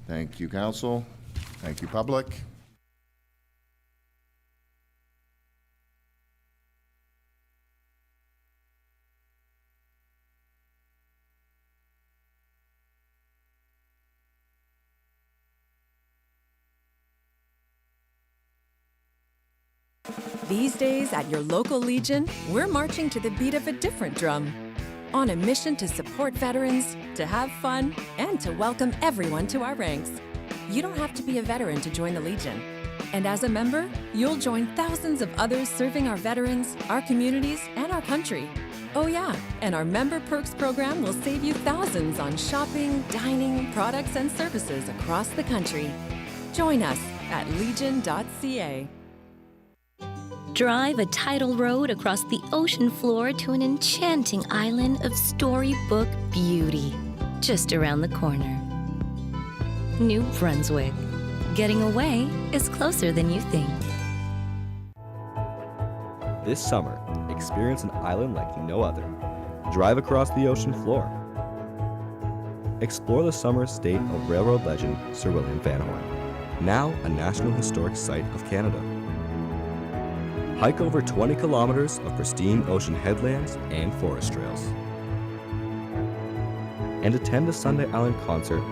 Thank you, Council. Thank you, public. These days at your local Legion, we're marching to the beat of a different drum. On a mission to support veterans, to have fun, and to welcome everyone to our ranks. You don't have to be a veteran to join the Legion. And as a member, you'll join thousands of others serving our veterans, our communities, and our country. Oh yeah, and our Member Perks program will save you thousands on shopping, dining, products, and services across the country. Join us at legion.ca. Drive a tidal road across the ocean floor to an enchanting island of storybook beauty, just around the corner. New Brunswick. Getting away is closer than you think. This summer, experience an island like no other. Drive across the ocean floor. Explore the summer estate of railroad legend Sir William Van Horn, now a National Historic Site of Canada. Hike over 20 kilometers of pristine ocean headlands and forest trails. And attend a Sunday Island concert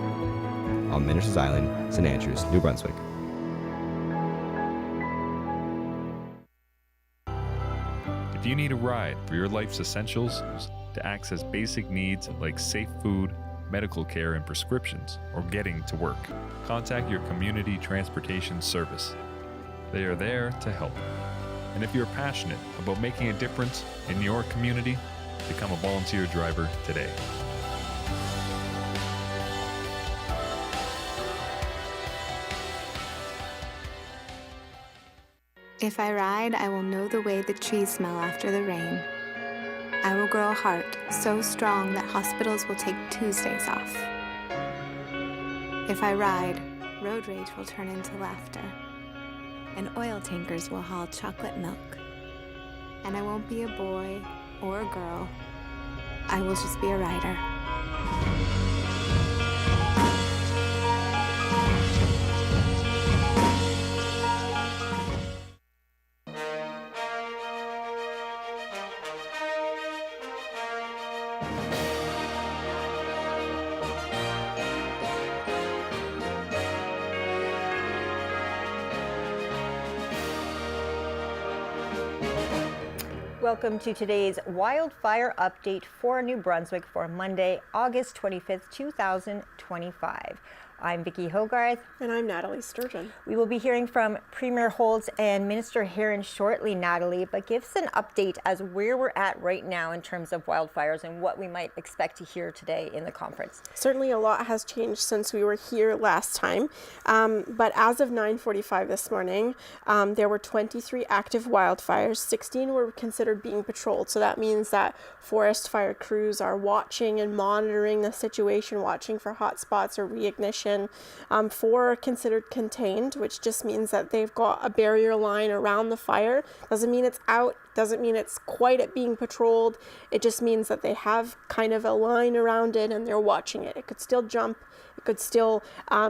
on Ministers Island, St. Andrews, New Brunswick. If you need a ride for your life's essentials to access basic needs like safe food, medical care, and prescriptions, or getting to work, contact your community transportation service. They are there to help. And if you're passionate about making a difference in your community, become a volunteer driver today. If I ride, I will know the way the trees smell after the rain. I will grow a heart so strong that hospitals will take Tuesdays off. If I ride, road rage will turn into laughter. And oil tankers will haul chocolate milk. And I won't be a boy or a girl. I will just be a rider. Welcome to today's wildfire update for New Brunswick for Monday, August 25th, 2025. I'm Vicki Hogarth. And I'm Natalie Sturgeon. We will be hearing from Premier Holtz and Minister Herron shortly, Natalie, but give us an update as where we're at right now in terms of wildfires and what we might expect to hear today in the conference. Certainly a lot has changed since we were here last time, but as of 9:45 this morning, there were 23 active wildfires. 16 were considered being patrolled, so that means that forest fire crews are watching and monitoring the situation, watching for hot spots or reignition. 4 are considered contained, which just means that they've got a barrier line around the fire. Doesn't mean it's out, doesn't mean it's quite at being patrolled. It just means that they have kind of a line around it and they're watching it. It could still jump, it could still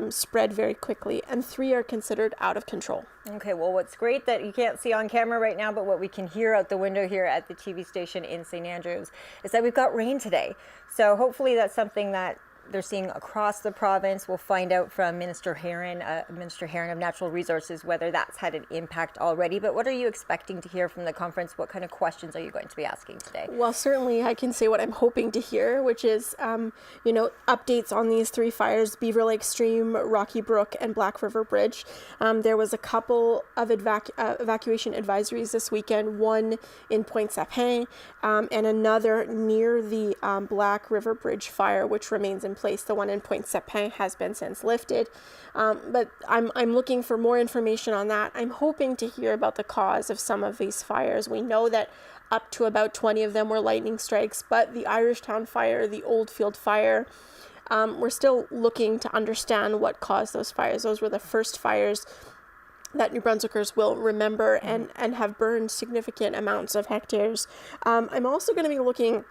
spread very quickly, and 3 are considered out of control. Okay, well, what's great that you can't see on camera right now, but what we can hear out the window here at the TV station in St. Andrews is that we've got rain today. So hopefully that's something that they're seeing across the province. We'll find out from Minister Herron of Natural Resources, whether that's had an impact already. But what are you expecting to hear from the conference? What kind of questions are you going to be asking today? Well, certainly I can say what I'm hoping to hear, which is, updates on these 3 fires, Beaver Lake Stream, Rocky Brook, and Black River Bridge. There was a couple of evacuation advisories this weekend, one in Pointe-Sapin and another near the Black River Bridge fire, which remains in place. The one in Pointe-Sapin has been since lifted, but I'm looking for more information on that. I'm hoping to hear about the cause of some of these fires. We know that up to about 20 of them were lightning strikes, but the Irishtown fire, the Oldfield fire, we're still looking to understand what caused those fires. Those were the first fires that New Brunswickers will remember and have burned significant amounts of hectares. I'm also going to be looking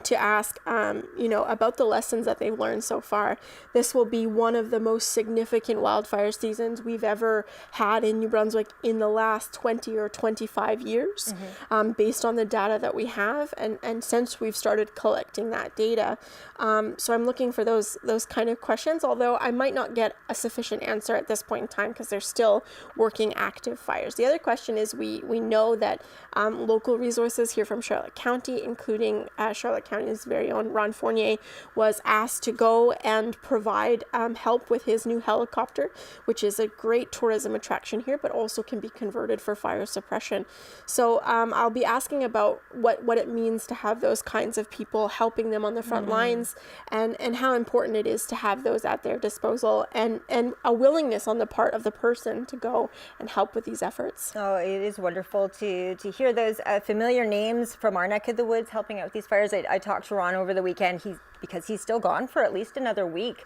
to ask, about the lessons that they've learned so far. This will be one of the most significant wildfire seasons we've ever had in New Brunswick in the last 20 or 25 years, based on the data that we have, and since we've started collecting that data. So I'm looking for those kind of questions, although I might not get a sufficient answer at this point in time because they're still working active fires. The other question is we know that local resources here from Charlotte County, including Charlotte County's very own Ron Fournier, was asked to go and provide help with his new helicopter, which is a great tourism attraction here, but also can be converted for fire suppression. So I'll be asking about what it means to have those kinds of people helping them on the front lines, and how important it is to have those at their disposal, and a willingness on the part of the person to go and help with these efforts. Oh, it is wonderful to hear those familiar names from our neck of the woods helping out with these fires. I talked to Ron over the weekend. Because he's still gone for at least another week.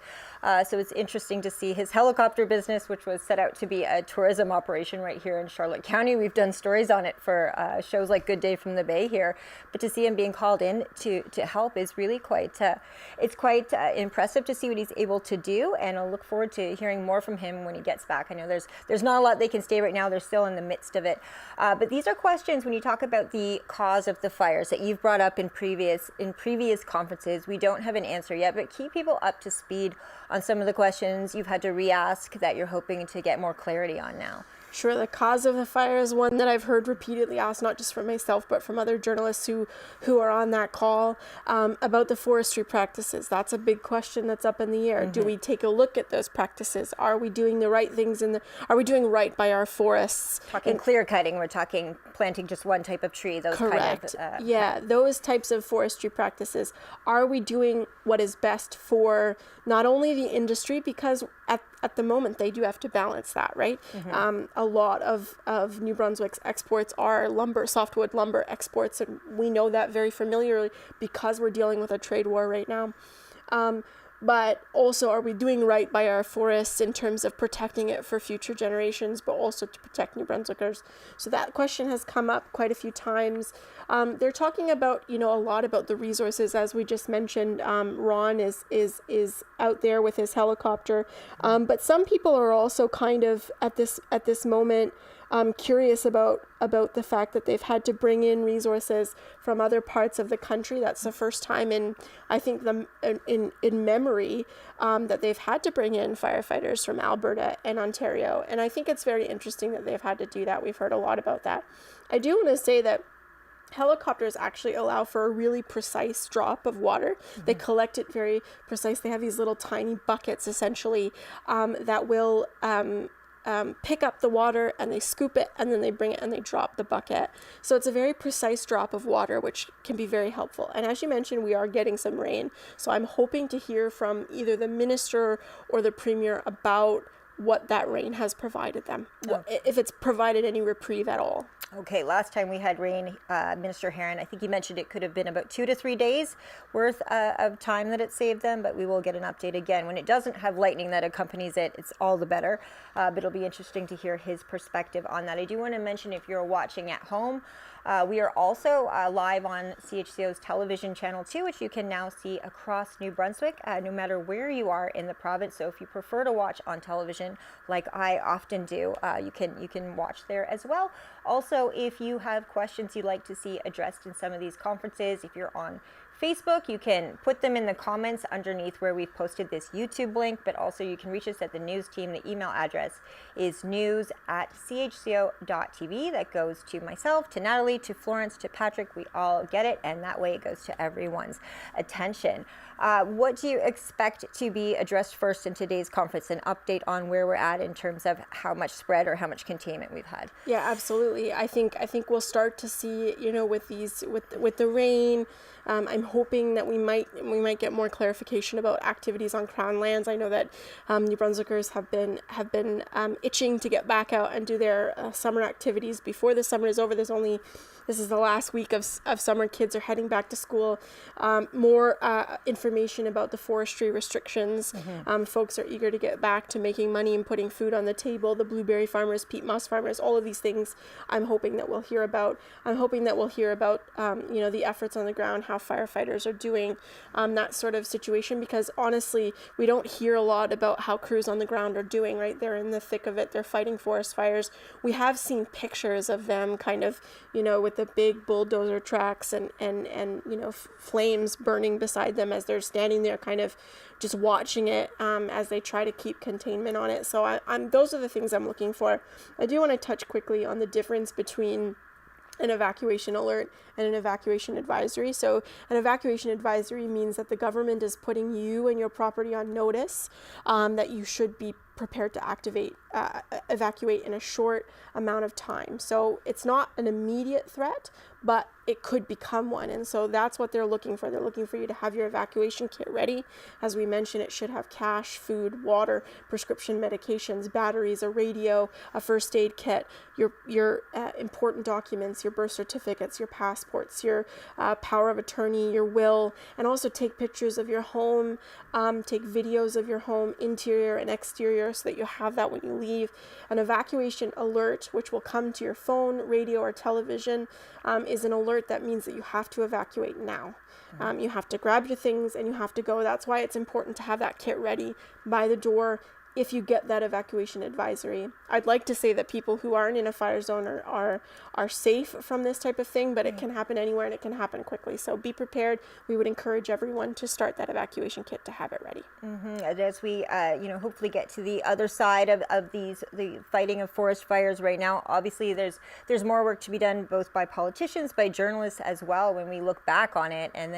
So it's interesting to see his helicopter business, which was set out to be a tourism operation right here in Charlotte County. We've done stories on it for shows like Good Day from the Bay here, but to see him being called in to help is really quite impressive to see what he's able to do, and I'll look forward to hearing more from him when he gets back. I know there's not a lot they can say right now. They're still in the midst of it. But these are questions when you talk about the cause of the fires that you've brought up in previous conferences. We don't have an answer yet, but keep people up to speed on some of the questions you've had to re-ask that you're hoping to get more clarity on now. Sure, the cause of the fire is one that I've heard repeatedly asked, not just from myself, but from other journalists who are on that call, about the forestry practices. That's a big question that's up in the air. Do we take a look at those practices? Are we doing the right things are we doing right by our forests? Talking clear cutting, we're talking planting just one type of tree, those correct. kind of... Yeah, those types of forestry practices. Are we doing what is best for not only the industry, because at the moment they do have to balance that, right? A lot of New Brunswick's exports are softwood lumber exports, and we know that very familiarly because we're dealing with a trade war right now. But also, are we doing right by our forests in terms of protecting it for future generations, but also to protect New Brunswickers? So that question has come up quite a few times. They're talking about, a lot about the resources, as we just mentioned. Ron is out there with his helicopter, but some people are also kind of at this moment curious about the fact that they've had to bring in resources from other parts of the country. That's the first time in memory that they've had to bring in firefighters from Alberta and Ontario. And I think it's very interesting that they've had to do that. We've heard a lot about that. I do want to say that helicopters actually allow for a really precise drop of water. They collect it very precise. They have these little tiny buckets, essentially, that will pick up the water, and they scoop it, and then they bring it and they drop the bucket. So it's a very precise drop of water, which can be very helpful. And as you mentioned, we are getting some rain. So I'm hoping to hear from either the minister or the premier about what that rain has provided them, if it's provided any reprieve at all. Okay, last time we had rain, Minister Heron, I think he mentioned it could have been about 2 to 3 days worth of time that it saved them, but we will get an update again. When it doesn't have lightning that accompanies it, it's all the better, but it'll be interesting to hear his perspective on that. I do want to mention, if you're watching at home, we are also live on CHCO's television channel 2, which you can now see across New Brunswick, no matter where you are in the province. So if you prefer to watch on television, like I often do, you can watch there as well. Also, if you have questions you'd like to see addressed in some of these conferences, if you're on Facebook, you can put them in the comments underneath where we've posted this YouTube link, but also you can reach us at the news team. The email address is news@chco.tv. That goes to myself, to Natalie, to Florence, to Patrick. We all get it, and that way it goes to everyone's attention. What do you expect to be addressed first in today's conference? An update on where we're at in terms of how much spread or how much containment we've had? Yeah, absolutely. I think we'll start to see, with the rain. I'm hoping that we might get more clarification about activities on Crown lands. I know that New Brunswickers have been itching to get back out and do their summer activities before the summer is over. This is the last week of summer. Kids are heading back to school. More information information about the forestry restrictions. Folks are eager to get back to making money and putting food on the table. The blueberry farmers, peat moss farmers, all of these things I'm hoping that we'll hear about. I'm hoping that we'll hear about, the efforts on the ground, how firefighters are doing, that sort of situation, because honestly, we don't hear a lot about how crews on the ground are doing, right? They're in the thick of it. They're fighting forest fires. We have seen pictures of them kind of, with the big bulldozer tracks and flames burning beside them as they're standing there kind of just watching it as they try to keep containment on it. So I'm those are the things I'm looking for. I do want to touch quickly on the difference between an evacuation alert and an evacuation advisory. So an evacuation advisory means that the government is putting you and your property on notice that you should be prepared to evacuate in a short amount of time. So it's not an immediate threat, but it could become one. And so that's what they're looking for. They're looking for you to have your evacuation kit ready. As we mentioned, it should have cash, food, water, prescription medications, batteries, a radio, a first aid kit, your important documents, your birth certificates, your passports, your power of attorney, your will, and also take pictures of your home, take videos of your home, interior and exterior, so that you have that when you leave. An evacuation alert, which will come to your phone, radio, or television, is an alert that means that you have to evacuate now. You have to grab your things and you have to go. That's why it's important to have that kit ready by the door if you get that evacuation advisory. I'd like to say that people who aren't in a fire zone are safe from this type of thing, but it can happen anywhere and it can happen quickly. So be prepared. We would encourage everyone to start that evacuation kit to have it ready. And as we, hopefully get to the other side of the fighting of forest fires right now, obviously there's more work to be done, both by politicians, by journalists as well, when we look back on it, and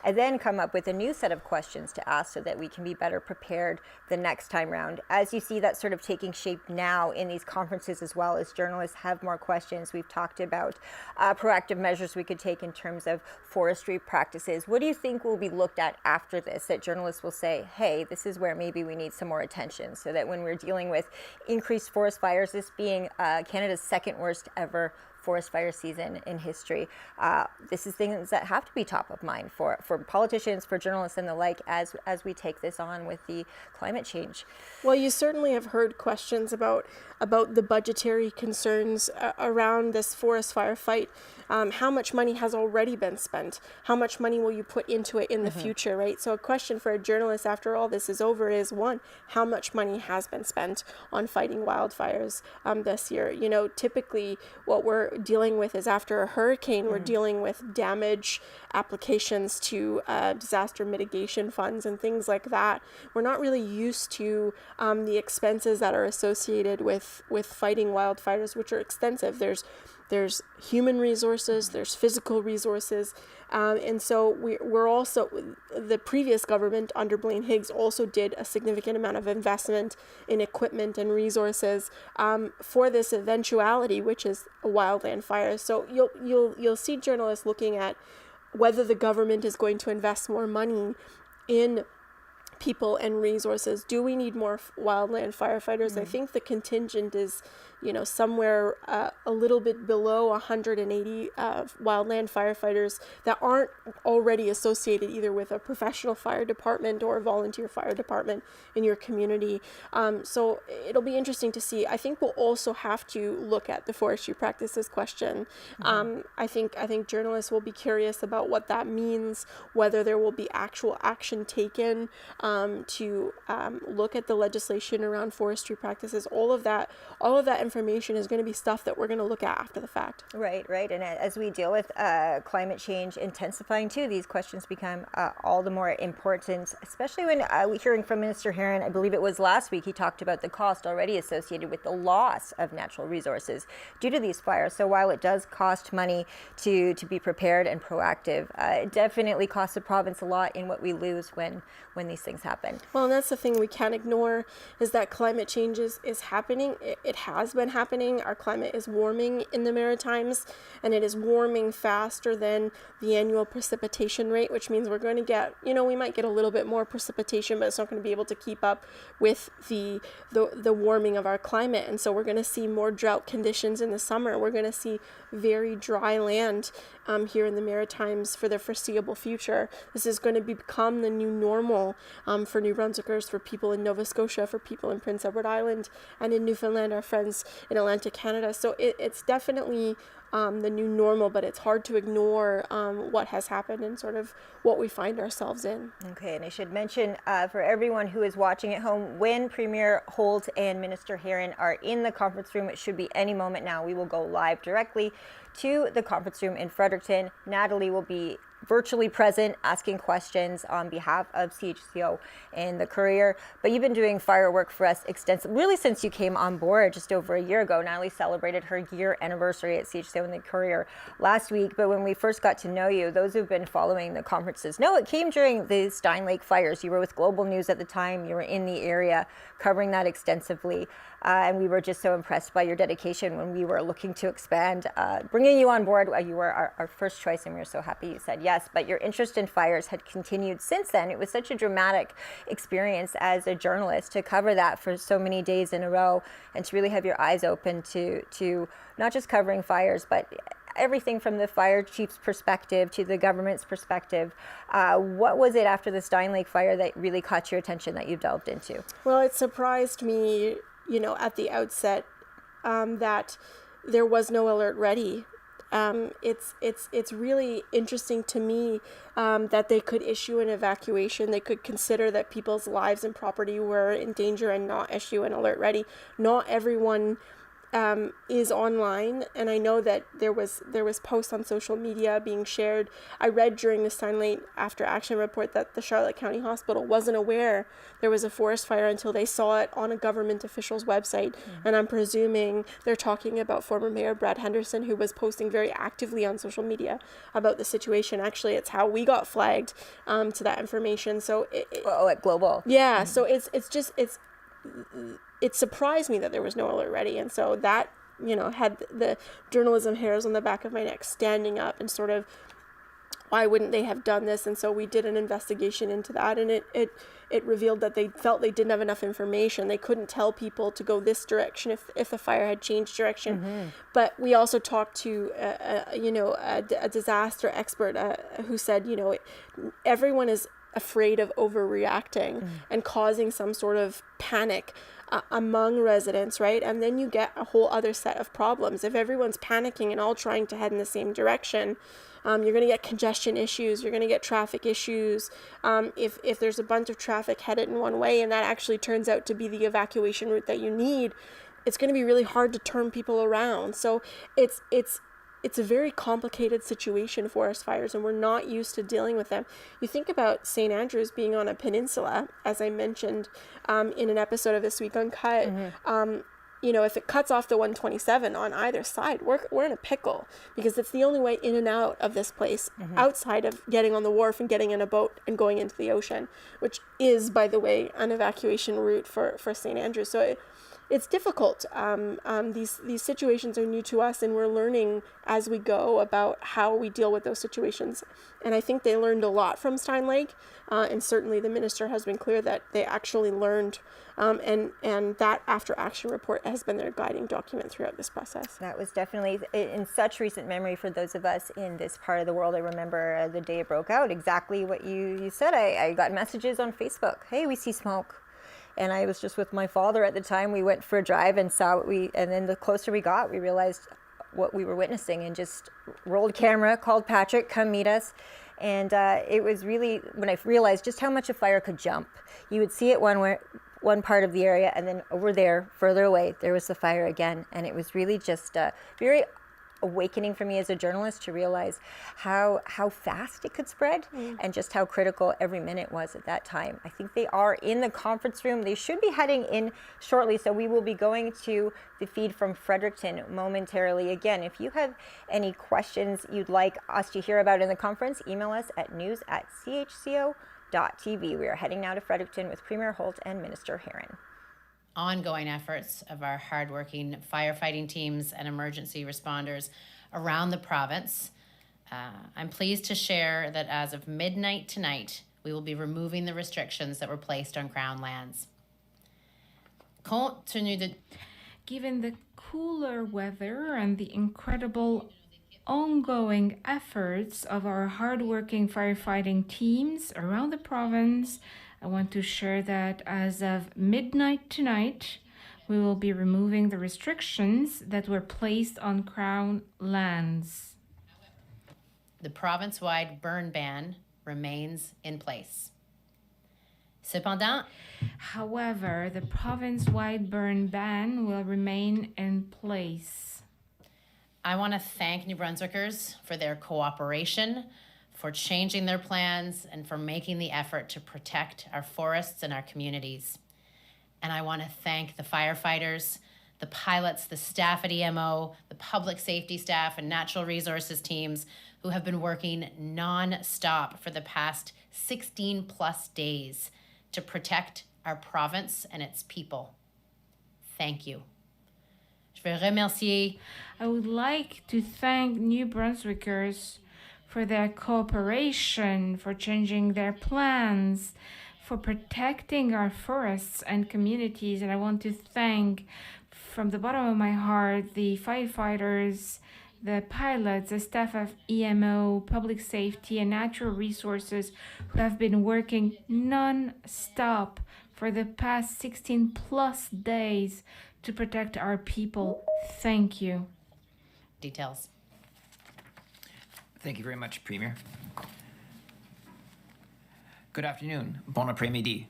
then come up with a new set of questions to ask so that we can be better prepared the next time round. As you see that sort of taking shape now in these conferences, as well as journalists have more questions, we've talked about proactive measures we could take in terms of forestry practices. What do you think will be looked at after this, that journalists will say, hey, this is where maybe we need some more attention, so that when we're dealing with increased forest fires, this being Canada's second worst ever forest fire season in history, this is things that have to be top of mind for politicians, for journalists and the like, as we take this on with the climate change? Well, you certainly have heard questions about the budgetary concerns around this forest fire fight. How much money has already been spent? How much money will you put into it in the future, right? So a question for a journalist after all this is over is, one, how much money has been spent on fighting wildfires this year? Typically what we're dealing with is, after a hurricane, we're dealing with damage applications to disaster mitigation funds and things like that. We're not really used to the expenses that are associated with fighting wildfires, which are extensive. There's human resources, there's physical resources, and so we're also, the previous government under Blaine Higgs also did a significant amount of investment in equipment and resources for this eventuality, which is a wildland fire. So you'll see journalists looking at whether the government is going to invest more money in people and resources. Do we need more wildland firefighters? I think the contingent is, somewhere a little bit below 180 wildland firefighters that aren't already associated either with a professional fire department or a volunteer fire department in your community. So it'll be interesting to see. I think we'll also have to look at the forestry practices question. I think journalists will be curious about what that means, whether there will be actual action taken to look at the legislation around forestry practices. All of that information is going to be stuff that we're going to look at after the fact. Right. And as we deal with climate change intensifying too, these questions become all the more important, especially when we're hearing from Minister Heron, I believe it was last week, he talked about the cost already associated with the loss of natural resources due to these fires. So while it does cost money to be prepared and proactive, it definitely costs the province a lot in what we lose when these things happen. Well, and that's the thing we can't ignore, is that climate change is happening. It has been happening. Our climate is warming in the Maritimes, and it is warming faster than the annual precipitation rate, which means we're going to get, we might get a little bit more precipitation, but it's not going to be able to keep up with the warming of our climate. And so we're going to see more drought conditions in the summer. We're going to see very dry land here in the Maritimes for the foreseeable future. This is going to become the new normal for New Brunswickers, for people in Nova Scotia, for people in Prince Edward Island, and in Newfoundland, our friends in Atlantic Canada. So it's definitely the new normal, but it's hard to ignore what has happened and sort of what we find ourselves in. Okay, and I should mention for everyone who is watching at home, when Premier Holt and Minister Heron are in the conference room, it should be any moment now, we will go live directly to the conference room in Fredericton. Natalie will be virtually present, asking questions on behalf of CHCO and the Courier. But you've been doing firework for us extensively, really since you came on board just over a year ago. Natalie celebrated her year anniversary at CHCO and the Courier last week. But when we first got to know you, those who've been following the conferences know it came during the Stein Lake fires. You were with Global News at the time. You were in the area covering that extensively. And we were just so impressed by your dedication when we were looking to expand. Bringing you on board, you were our first choice, and we were so happy you said yes. But your interest in fires had continued since then. It was such a dramatic experience as a journalist to cover that for so many days in a row, and to really have your eyes open to not just covering fires, but everything from the fire chief's perspective to the government's perspective. What was it after the Stein Lake fire that really caught your attention that you delved into? Well, it surprised me, at the outset, that there was no alert ready. It's really interesting to me that they could issue an evacuation. They could consider that people's lives and property were in danger and not issue an alert ready. Not everyone is online, and I know that there was posts on social media being shared. I read during the Stein Lake After Action report that the Charlotte County Hospital wasn't aware there was a forest fire until they saw it on a government official's website. And I'm presuming they're talking about former Mayor Brad Henderson, who was posting very actively on social media about the situation. Actually, it's how we got flagged to that information. So at Global. Yeah. So it surprised me that there was no alert ready, and so that had the journalism hairs on the back of my neck standing up, and sort of, why wouldn't they have done this? And so we did an investigation into that, and it revealed that they felt they didn't have enough information. They couldn't tell people to go this direction if the fire had changed direction. But we also talked to a disaster expert who said everyone is afraid of overreacting and causing some sort of panic among residents, right? And then you get a whole other set of problems. If everyone's panicking and all trying to head in the same direction, you're going to get congestion issues, you're going to get traffic issues. If there's a bunch of traffic headed in one way and that actually turns out to be the evacuation route that you need, it's going to be really hard to turn people around. So it's a very complicated situation, forest fires, and we're not used to dealing with them. You think about St. Andrews being on a peninsula, as I mentioned in an episode of This Week Uncut. If it cuts off the 127 on either side, we're in a pickle, because it's the only way in and out of this place, outside of getting on the wharf and getting in a boat and going into the ocean, which is, by the way, an evacuation route for St. Andrews. So it's difficult. These situations are new to us, and we're learning as we go about how we deal with those situations. And I think they learned a lot from Stein Lake, and certainly the minister has been clear that they actually learned, and that After Action report has been their guiding document throughout this process. That was definitely in such recent memory for those of us in this part of the world. I remember the day it broke out, exactly what you said. I got messages on Facebook, hey, we see smoke. And I was just with my father at the time. We went for a drive and saw and then the closer we got, we realized what we were witnessing, and just rolled camera, called Patrick, come meet us. And it was really when I realized just how much a fire could jump. You would see it one part of the area, and then over there, further away, there was the fire again. And it was really just very awakening for me as a journalist to realize how fast it could spread, and just how critical every minute was at that time. I think they are in the conference room. They should be heading in shortly, so we will be going to the feed from Fredericton momentarily. Again, if you have any questions you'd like us to hear about in the conference, email us at news@CHCO.TV. We are heading now to Fredericton with Premier Holt and Minister Heron. Ongoing efforts of our hardworking firefighting teams and emergency responders around the province. I'm pleased to share that as of midnight tonight, we will be removing the restrictions that were placed on Crown lands. Given the cooler weather and the incredible ongoing efforts of our hardworking firefighting teams around the province, I want to share that as of midnight tonight, we will be removing the restrictions that were placed on Crown lands. The province-wide burn ban remains in place. Cependant, However, the province-wide burn ban will remain in place. I want to thank New Brunswickers for their cooperation, for changing their plans, and for making the effort to protect our forests and our communities. And I want to thank the firefighters, the pilots, the staff at EMO, the public safety staff and natural resources teams who have been working non-stop for the past 16 plus days to protect our province and its people. Thank you. Je veux remercier. I would like to thank New Brunswickers for their cooperation, for changing their plans, for protecting our forests and communities. And I want to thank from the bottom of my heart the firefighters, the pilots, the staff of EMO, public safety, and natural resources who have been working non-stop for the past 16 plus days to protect our people. Thank you. Details. Thank you very much, Premier. Good afternoon. Bon après-midi.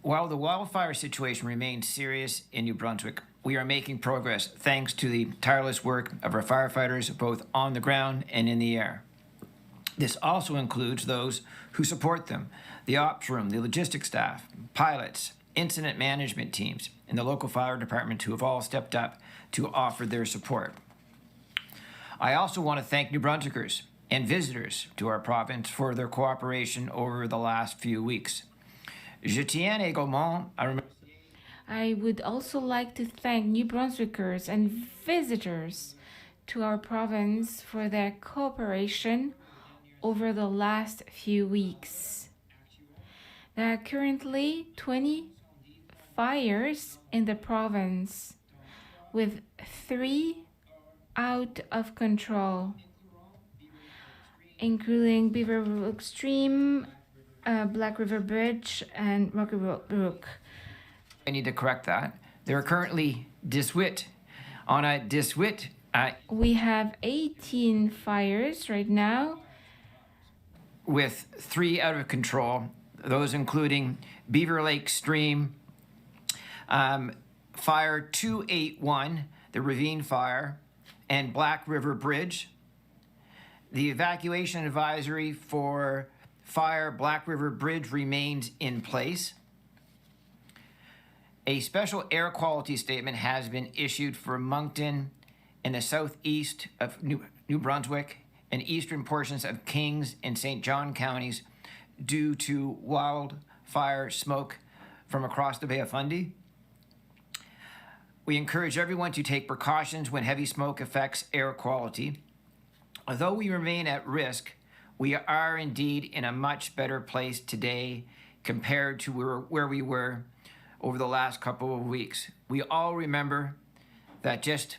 While the wildfire situation remains serious in New Brunswick, we are making progress thanks to the tireless work of our firefighters both on the ground and in the air. This also includes those who support them, the ops room, the logistics staff, pilots, incident management teams, and the local fire department who have all stepped up to offer their support. I also want to thank New Brunswickers and visitors to our province for their cooperation over the last few weeks. Je tiens également à remercier. I would also like to thank New Brunswickers and visitors to our province for their cooperation over the last few weeks. There are currently 20 fires in the province, with 3 out of control, including Beaver Brook Stream, Black River Bridge, and Rocky Brook. I need to correct that. There are currently 18 on a 18. We have 18 fires right now, With 3 out of control, those including Beaver Lake Stream, Fire 281, the Ravine Fire, and Black River Bridge. The evacuation advisory for Fire Black River Bridge remains in place. A special air quality statement has been issued for Moncton in the southeast of New Brunswick and eastern portions of Kings and St. John counties due to wildfire smoke from across the Bay of Fundy. We encourage everyone to take precautions when heavy smoke affects air quality. Although we remain at risk, we are indeed in a much better place today compared to where we were over the last couple of weeks. We all remember that just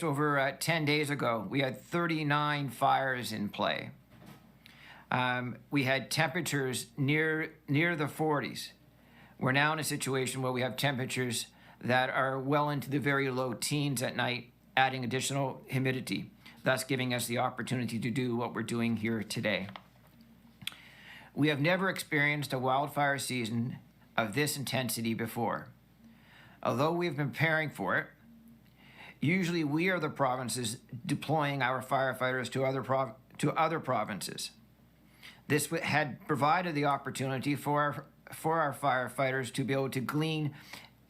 over 10 days ago, we had 39 fires in play. We had temperatures near the 40s. We're now in a situation where we have temperatures that are well into the very low teens at night, adding additional humidity, thus giving us the opportunity to do what we're doing here today. We have never experienced a wildfire season of this intensity before. Although we've been preparing for it, usually we are the provinces deploying our firefighters to other provinces. This had provided the opportunity for our firefighters to be able to glean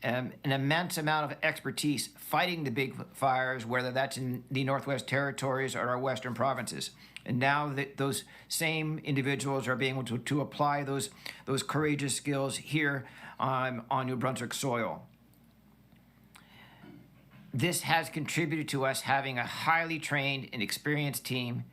an immense amount of expertise fighting the big fires, whether that's in the Northwest Territories or our Western provinces. And now that those same individuals are being able to apply those courageous skills here on New Brunswick soil. This has contributed to us having a highly trained and experienced team,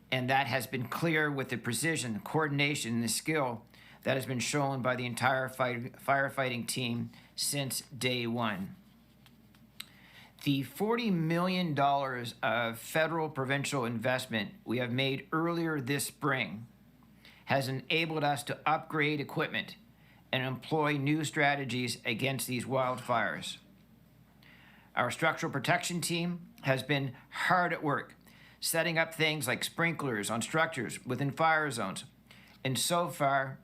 and that has been clear with the precision, the coordination, and the skill that has been shown by the entire firefighting team since day one. The $40 million of federal provincial investment we have made earlier this spring has enabled us to upgrade equipment and employ new strategies against these wildfires. Our structural protection team has been hard at work, setting up things like sprinklers on structures within fire zones. And so far,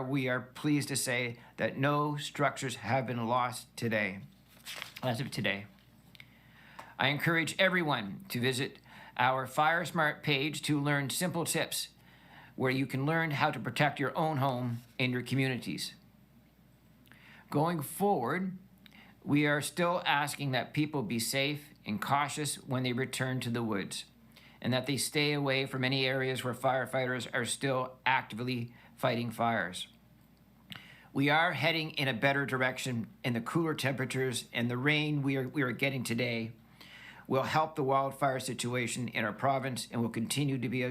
we are pleased to say that no structures have been lost today, as of today. I encourage everyone to visit our Fire Smart page to learn simple tips where you can learn how to protect your own home and your communities. Going forward, we are still asking that people be safe and cautious when they return to the woods, and that they stay away from any areas where firefighters are still actively fighting fires. We are heading in a better direction, and the cooler temperatures and the rain we are getting today will help the wildfire situation in our province and will continue to be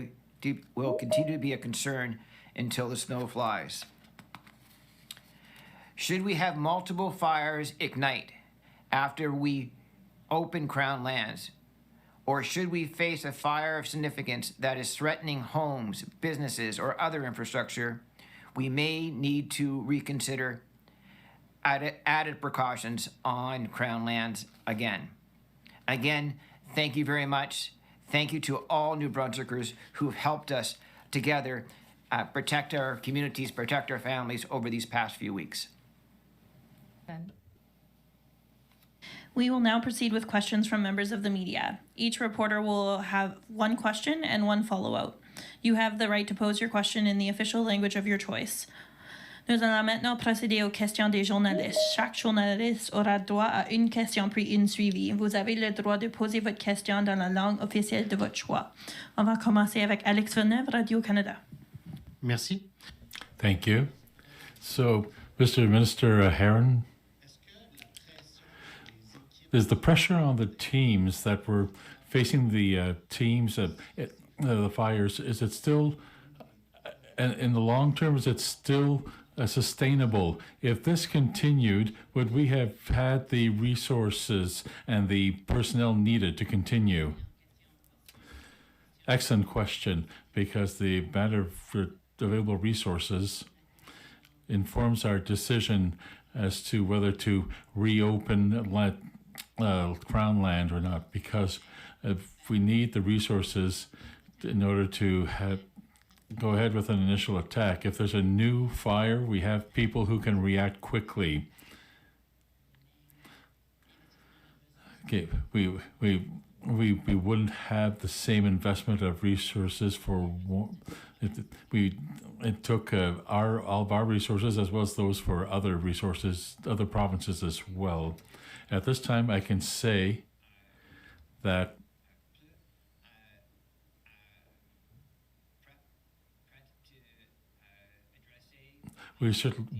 a concern until the snow flies. Should we have multiple fires ignite after we open Crown lands, or should we face a fire of significance that is threatening homes, businesses, or other infrastructure, we may need to reconsider added precautions on Crown lands again. Again, thank you very much. Thank you to all New Brunswickers who have helped us together protect our communities, protect our families over these past few weeks. We will now proceed with questions from members of the media. Each reporter will have one question and one follow-up. You have the right to pose your question in the official language of your choice. Nous allons maintenant procéder aux questions des journalistes. Chaque journaliste aura droit à une question puis une suivie. Vous avez le droit de poser votre question dans la langue officielle de votre choix. On va commencer avec Alex Villeneuve, Radio-Canada. Merci. Thank you. So, Mr. Minister Heron, is the pressure on the teams that were facing the teams of the fires, is it still, in the long term, is it still sustainable? If this continued, would we have had the resources and the personnel needed to continue? Excellent question, because the matter of available resources informs our decision as to whether to reopen Crown land or not, because if we need the resources in order to go ahead with an initial attack. If there's a new fire, we have people who can react quickly. Okay, we wouldn't have the same investment of resources for it took all of our resources as well as those for other resources, other provinces as well. At this time, I can say that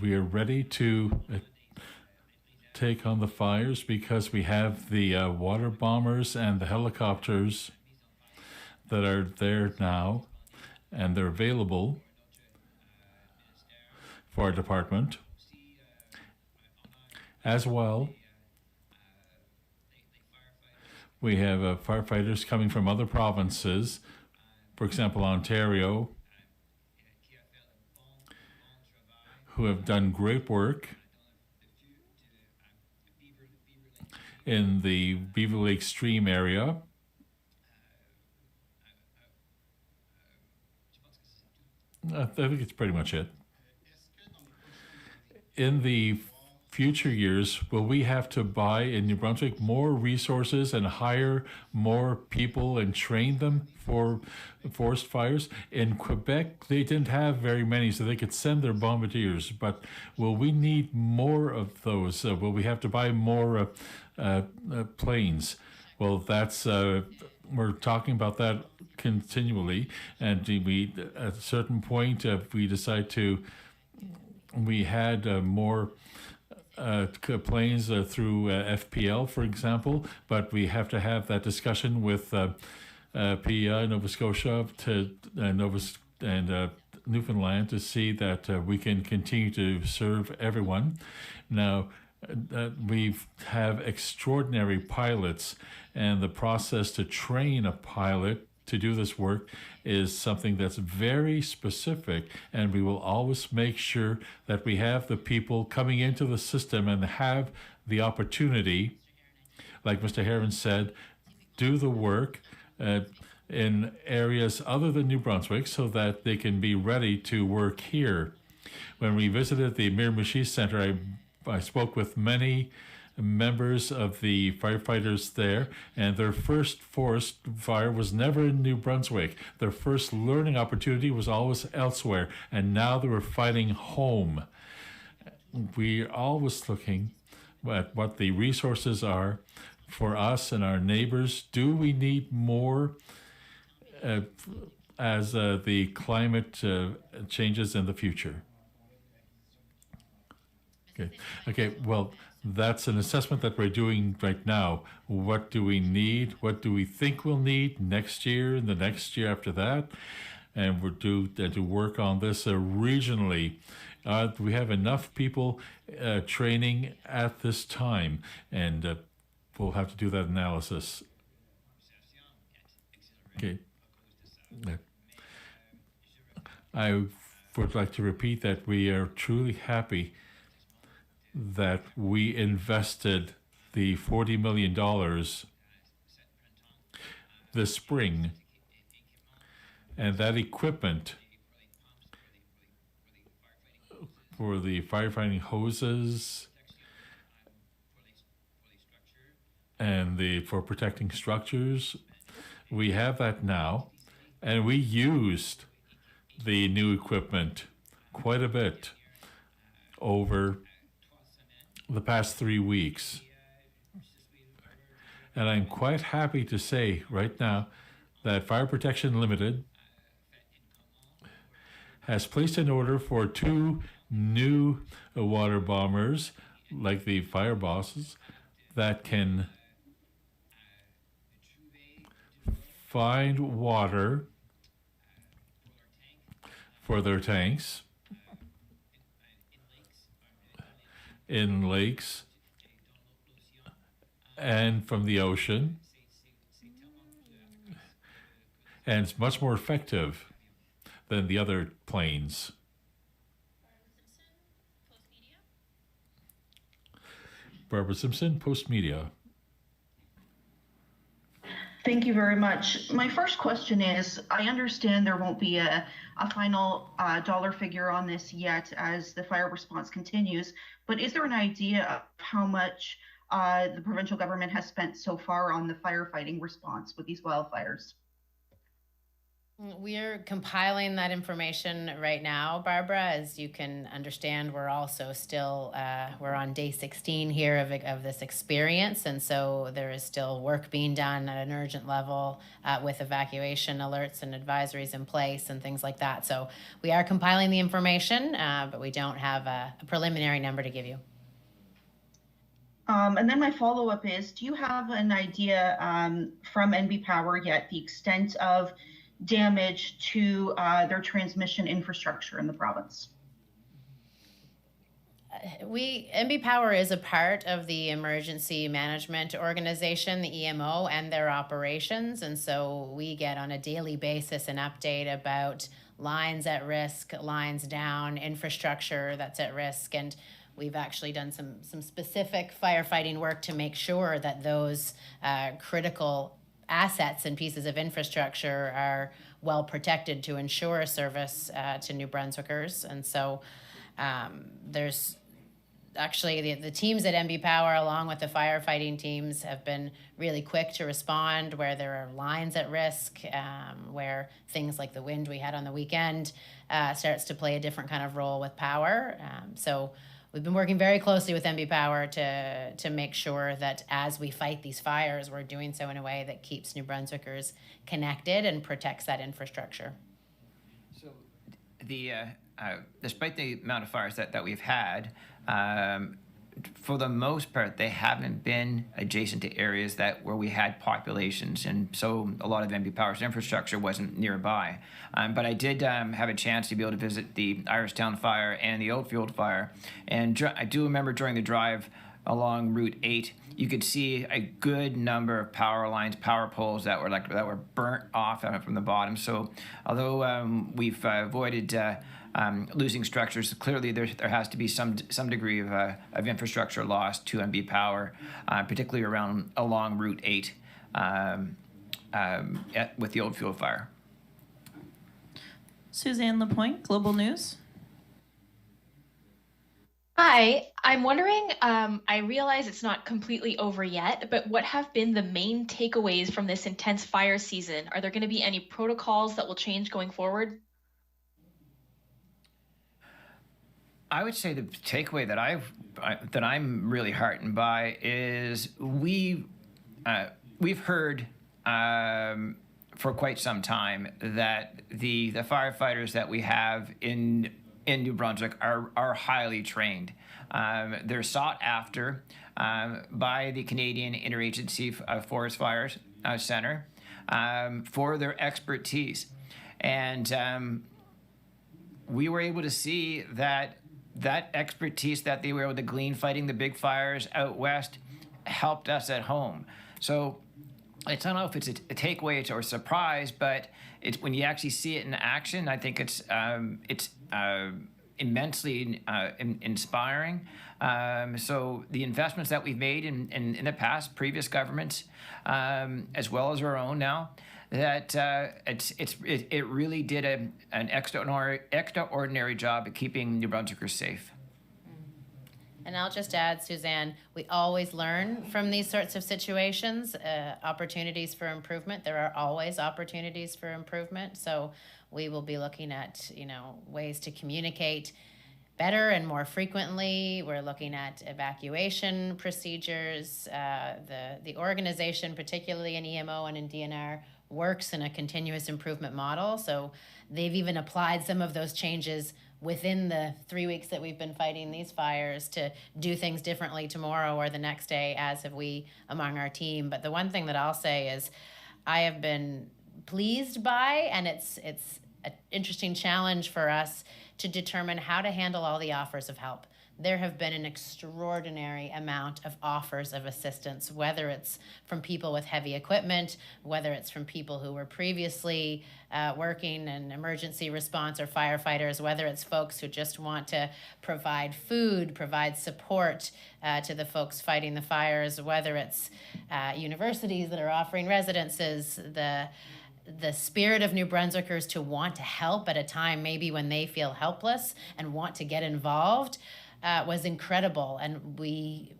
we are ready to take on the fires because we have the water bombers and the helicopters that are there now, and they're available for our department. As well, we have firefighters coming from other provinces, for example, Ontario, who have done great work in the Beaver Lake Stream area. I think it's pretty much it. In the future years, will we have to buy in New Brunswick more resources and hire more people and train them for forest fires? In Quebec, they didn't have very many, so they could send their bombardiers. But will we need more of those? Will we have to buy more planes? Well, that's we're talking about that continually, and we at a certain point, if we decide to, we had more planes through FPL, for example, but we have to have that discussion with PEI, Nova Scotia, to Newfoundland to see that we can continue to serve everyone. Now, we have extraordinary pilots, and the process to train a pilot to do this work is something that's very specific, and we will always make sure that we have the people coming into the system and have the opportunity, like Mr. Heron said, do the work in areas other than New Brunswick so that they can be ready to work here. When we visited the Miramichi Center, I spoke with many members of the firefighters there, and their first forest fire was never in New Brunswick. Their first learning opportunity was always elsewhere, and now they were fighting home. We're always looking at what the resources are for us and our neighbors. Do we need more as the climate changes in the future? Okay, well, that's an assessment that we're doing right now. What do we need? What do we think we'll need next year and the next year after that? And we're due to work on this regionally. We have enough people training at this time, and we'll have to do that analysis. Okay. I would like to repeat that we are truly happy that we invested the $40 million this spring, and that equipment for the firefighting hoses and for protecting structures, we have that now, and we used the new equipment quite a bit over the past 3 weeks. And I'm quite happy to say right now that Fire Protection Limited has placed an order for 2 new water bombers, like the Fire Bosses, that can find water for their tanks in lakes and from the ocean, and it's much more effective than the other planes. Barbara Simpson, Post Media. Thank you very much. My first question is, I understand there won't be a final dollar figure on this yet as the fire response continues, but is there an idea of how much the provincial government has spent so far on the firefighting response with these wildfires? We're compiling that information right now, Barbara. As you can understand, we're also still, we're on day 16 here of this experience, and so there is still work being done at an urgent level with evacuation alerts and advisories in place and things like that. So we are compiling the information, but we don't have a preliminary number to give you. And then my follow-up is, do you have an idea from NB Power yet the extent of damage to their transmission infrastructure in the province? NB Power is a part of the emergency management organization, the EMO, and their operations. And so we get on a daily basis an update about lines at risk, lines down, infrastructure that's at risk. And we've actually done some specific firefighting work to make sure that those critical assets and pieces of infrastructure are well protected to ensure service to New Brunswickers. And so there's actually the teams at NB Power, along with the firefighting teams, have been really quick to respond where there are lines at risk, where things like the wind we had on the weekend starts to play a different kind of role with power. So we've been working very closely with NB Power to make sure that as we fight these fires, we're doing so in a way that keeps New Brunswickers connected and protects that infrastructure. So despite the amount of fires that we've had, for the most part, they haven't been adjacent to areas where we had populations, and so a lot of NB Power's infrastructure wasn't nearby. But I did have a chance to be able to visit the Irishtown fire and the Oldfield fire, and I do remember during the drive along Route 8, you could see a good number of power lines, power poles that were burnt off from the bottom. So although we've avoided losing structures, clearly there has to be some degree of infrastructure loss to MB Power, particularly along Route 8 with the old fuel fire. Suzanne Lapointe, Global News. Hi, I'm wondering, I realize it's not completely over yet, but what have been the main takeaways from this intense fire season? Are there going to be any protocols that will change going forward? I would say the takeaway that I'm really heartened by is we've heard for quite some time that the firefighters that we have in New Brunswick are highly trained. They're sought after by the Canadian Interagency Forest Fires Center for their expertise. And we were able to see that expertise that they were able to glean fighting the big fires out west helped us at home. So I don't know if it's a takeaway or a surprise, but it's when you actually see it in action, I think it's immensely inspiring. So the investments that we've made in the past, previous governments, as well as our own now, that it really did an extraordinary job at keeping New Brunswickers safe. And I'll just add, Suzanne, we always learn from these sorts of situations, opportunities for improvement. There are always opportunities for improvement. So we will be looking at, ways to communicate better and more frequently. We're looking at evacuation procedures. The organization, particularly in EMO and in DNR, works in a continuous improvement model. So they've even applied some of those changes within the 3 weeks that we've been fighting these fires to do things differently tomorrow or the next day, as have we among our team. But the one thing that I'll say is I have been pleased by, and it's an interesting challenge for us to determine how to handle all the offers of help. There have been an extraordinary amount of offers of assistance, whether it's from people with heavy equipment, whether it's from people who were previously working in emergency response or firefighters, whether it's folks who just want to provide food, provide support to the folks fighting the fires, whether it's universities that are offering residences, the spirit of New Brunswickers to want to help at a time maybe when they feel helpless and want to get involved was incredible. And we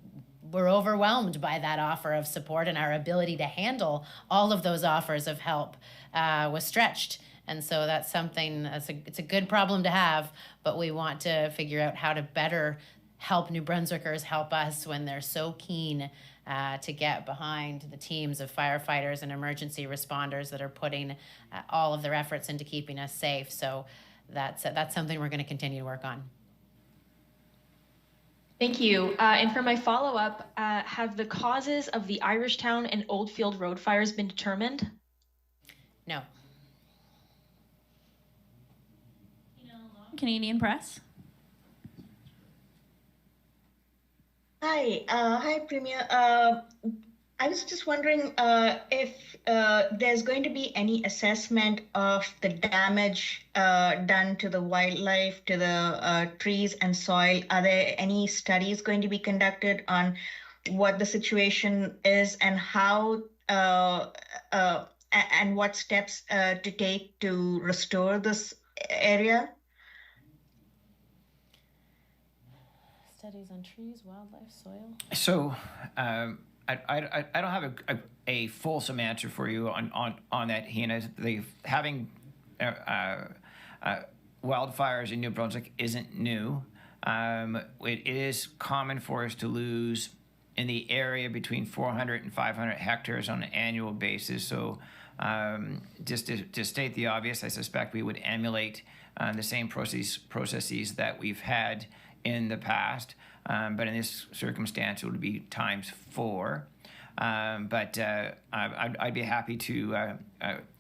were overwhelmed by that offer of support, and our ability to handle all of those offers of help was stretched. And so that's something, it's a good problem to have, but we want to figure out how to better help New Brunswickers help us when they're so keen to get behind the teams of firefighters and emergency responders that are putting all of their efforts into keeping us safe. So that's something we're going to continue to work on. Thank you. And for my follow-up, have the causes of the Irishtown and Oldfield road fires been determined? No. Canadian Press. Hi, Premier. I was just wondering if there's going to be any assessment of the damage done to the wildlife, to the trees and soil. Are there any studies going to be conducted on what the situation is and how and what steps to take to restore this area? Studies on trees, wildlife, soil. So I don't have a fulsome answer for you on that, Hina. Having wildfires in New Brunswick isn't new. It is common for us to lose in the area between 400 and 500 hectares on an annual basis. So just to state the obvious, I suspect we would emulate the same processes that we've had in the past, but in this circumstance, it would be times 4. But I'd be happy to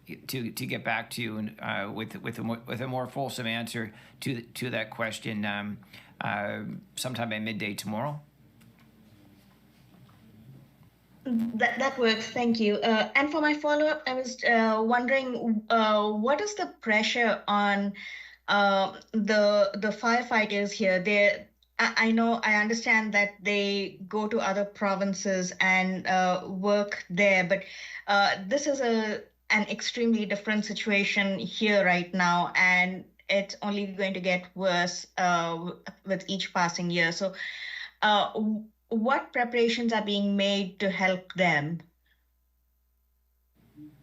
get back to you with a more fulsome answer to that question sometime by midday tomorrow. That works. Thank you. And for my follow-up, I was wondering, what is the pressure on the firefighters here? I know, I understand that they go to other provinces and work there, but this is an extremely different situation here right now, and it's only going to get worse with each passing year. So, uh, what preparations are being made to help them?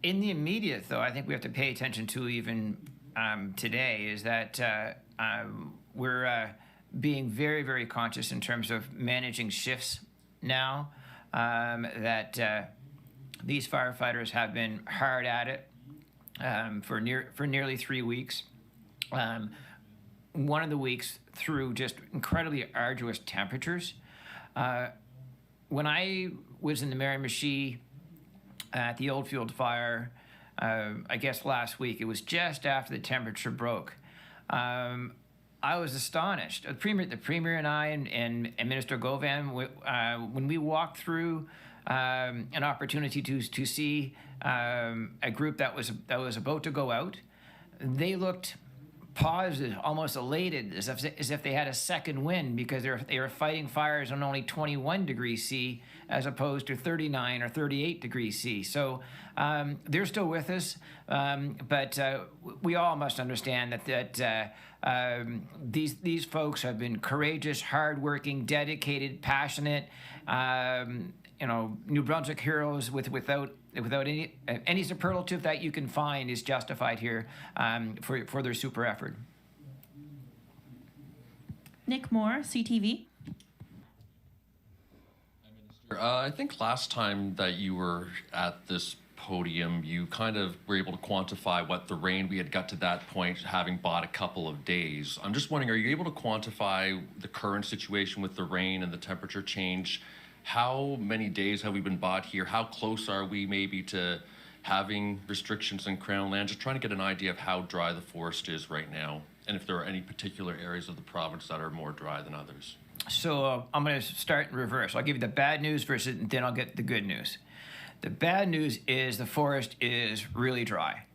In the immediate, though, I think we have to pay attention to even today is that we're being very, very conscious in terms of managing shifts now. That these firefighters have been hard at it for nearly 3 weeks. One of the weeks through just incredibly arduous temperatures. When I was in the Miramichi at the Oldfield fire, I guess last week, it was just after the temperature broke. I was astonished. The premier and I and Minister Govan, when we walked through an opportunity to see a group that was about to go out, they looked positive, almost elated, as if they had a second wind because they were fighting fires on only 21 degrees C as opposed to 39 or 38 degrees C. So they're still with us, but we all must understand that these folks have been courageous, hardworking, dedicated, passionate. New Brunswick heroes without any superlative that you can find is justified here for their super effort. Nick Moore, CTV. I think last time that you were at this podium, you kind of were able to quantify what the rain we had got to that point, having bought a couple of days. I'm just wondering, are you able to quantify the current situation with the rain and the temperature change? How many days have we been bought here? How close are we maybe to having restrictions in Crown land? Just trying to get an idea of how dry the forest is right now, and if there are any particular areas of the province that are more dry than others. So I'm going to start in reverse. I'll give you the bad news first, and then I'll get the good news. The bad news is the forest is really dry,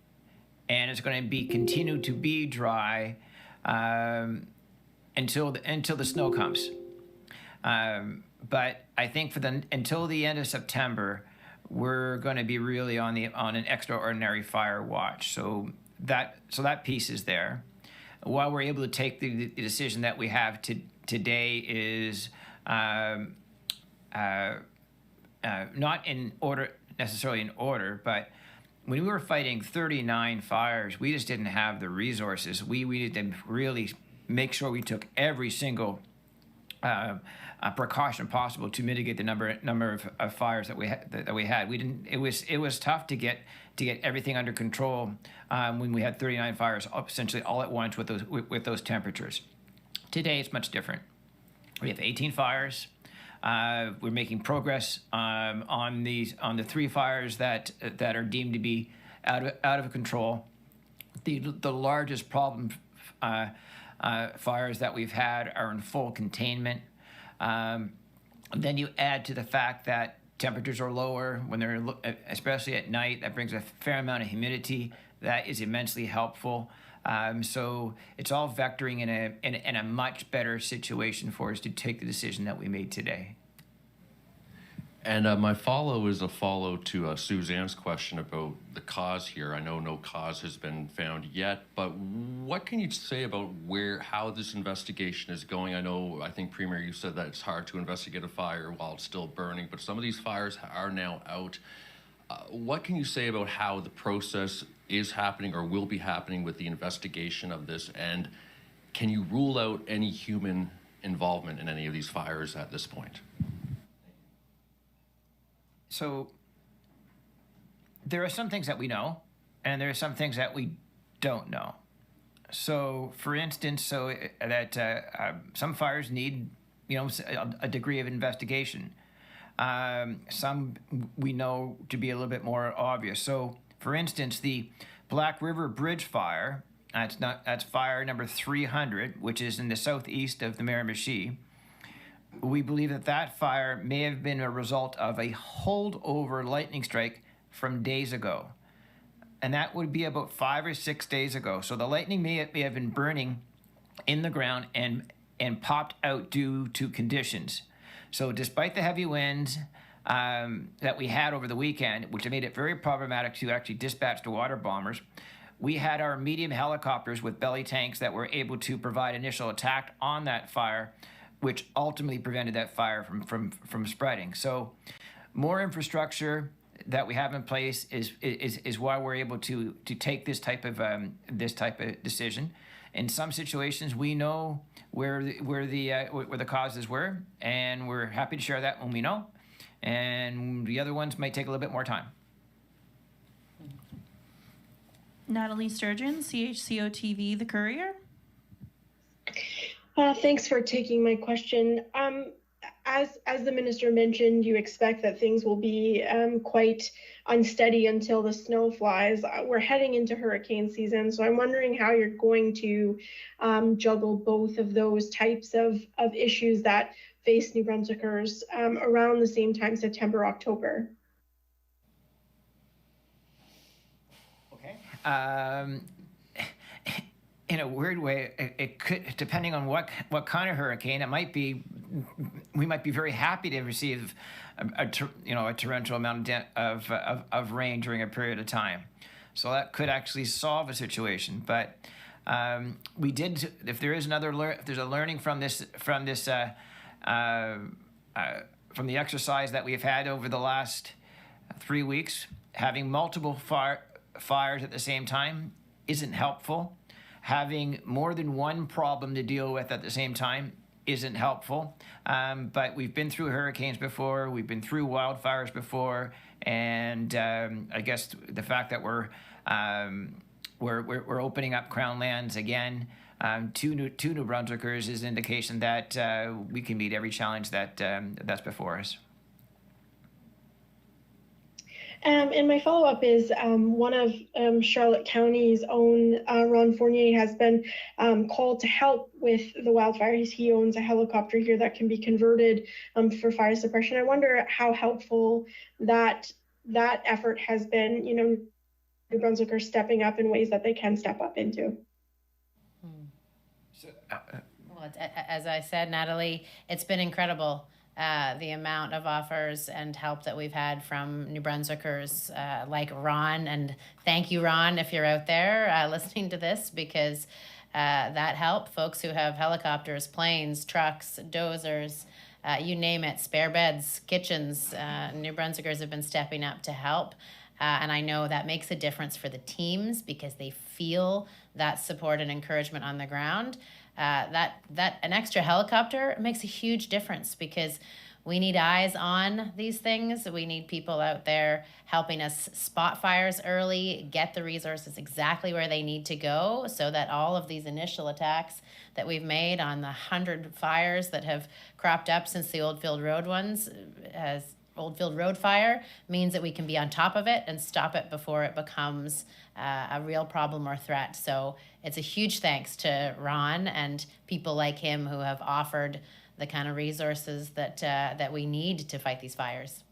and it's going to continue to be dry until the snow comes. But I think until the end of September, we're going to be really on an extraordinary fire watch. So that piece is there. While we're able to take the decision that we have today is not necessarily in order, but when we were fighting 39 fires, we just didn't have the resources. We needed to really make sure we took every single precaution possible to mitigate the number of fires that we had. We didn't. It was tough to get everything under control when we had 39 fires essentially all at once with those temperatures. Today it's much different. We have 18 fires. We're making progress on the 3 fires that are deemed to be out of control. The largest problem fires that we've had are in full containment. Then you add to the fact that temperatures are lower when they're, especially at night. That brings a fair amount of humidity. That is immensely helpful. So it's all vectoring in a much better situation for us to take the decision that we made today. And my follow is a follow to Suzanne's question about the cause here. I know no cause has been found yet, but what can you say about how this investigation is going? I think, Premier, you said that it's hard to investigate a fire while it's still burning, but some of these fires are now out. What can you say about how the process is happening or will be happening with the investigation of this? And can you rule out any human involvement in any of these fires at this point? So there are some things that we know, and there are some things that we don't know. So, for instance, some fires need, a degree of investigation. Some we know to be a little bit more obvious. So, for instance, the Black River Bridge fire, that's fire number 300, which is in the southeast of the Miramichi. we believe that that fire may have been a result of a holdover lightning strike from days ago. And that would be about 5 or 6 days ago. So the lightning may have been burning in the ground and popped out due to conditions. So despite the heavy winds that we had over the weekend, which made it very problematic to actually dispatch the water bombers, we had our medium helicopters with belly tanks that were able to provide initial attack on that fire, which ultimately prevented that fire from spreading. So more infrastructure that we have in place is why we're able to take this type of decision. In some situations, we know where the causes were, and we're happy to share that when we know. And the other ones might take a little bit more time. Natalie Sturgeon, CHCO-TV, The Courier. Thanks for taking my question. As the minister mentioned, you expect that things will be quite unsteady until the snow flies. We're heading into hurricane season, so I'm wondering how you're going to juggle both of those types of issues that face New Brunswickers around the same time, September, October. Okay. In a weird way, it could, depending on what kind of hurricane, it might be, we might be very happy to receive a torrential amount of rain during a period of time. So that could actually solve a situation. But we did, if there is if there's a learning from the exercise that we've had over the last 3 weeks, having multiple fires at the same time isn't helpful. Having more than one problem to deal with at the same time isn't helpful. But we've been through hurricanes before, we've been through wildfires before, and I guess the fact that we're opening up Crown lands again to New Brunswickers is an indication that we can meet every challenge that's before us. And my follow-up is one of Charlotte County's own, Ron Fournier, has been called to help with the wildfires. He owns a helicopter here that can be converted for fire suppression. I wonder how helpful that effort has been, New Brunswickers stepping up in ways that they can step up into. Well, as I said, Natalie, it's been incredible. The amount of offers and help that we've had from New Brunswickers like Ron. And thank you, Ron, if you're out there listening to this, because that help, folks who have helicopters, planes, trucks, dozers, you name it, spare beds, kitchens, New Brunswickers have been stepping up to help. And I know that makes a difference for the teams because they feel that support and encouragement on the ground. That an extra helicopter makes a huge difference because we need eyes on these things. We need people out there helping us spot fires early, get the resources exactly where they need to go so that all of these initial attacks that we've made on the 100 fires that have cropped up since the Oldfield Road ones Oldfield Road fire means that we can be on top of it and stop it before it becomes a real problem or threat. So it's a huge thanks to Ron and people like him who have offered the kind of resources that we need to fight these fires.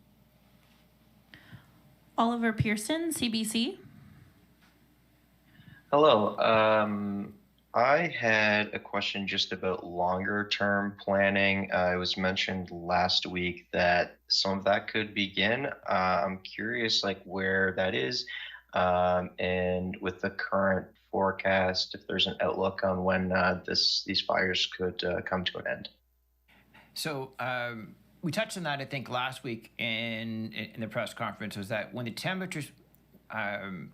Oliver Pearson, CBC. Hello. I had a question just about longer term planning. It was mentioned last week that some of that could begin. I'm curious where that is, and with the current forecast, if there's an outlook on when these fires could come to an end. So we touched on that, I think, last week in the press conference, was that when the temperatures, when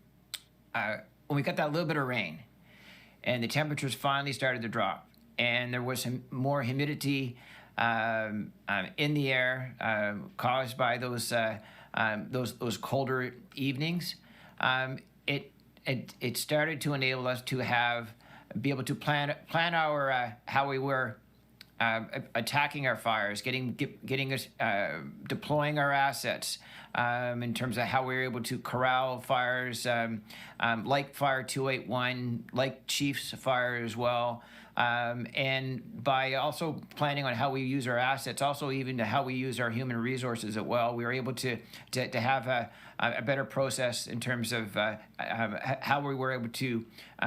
we got that little bit of rain, and the temperatures finally started to drop, and there was some more humidity in the air caused by those colder evenings. It started to enable us to be able to plan our how we were attacking our fires, getting us deploying our assets in terms of how we were able to corral fires like Fire 281, like Chief's fire as well, and by also planning on how we use our assets, also even to how we use our human resources as well, we were able to have a better process in terms of how we were able to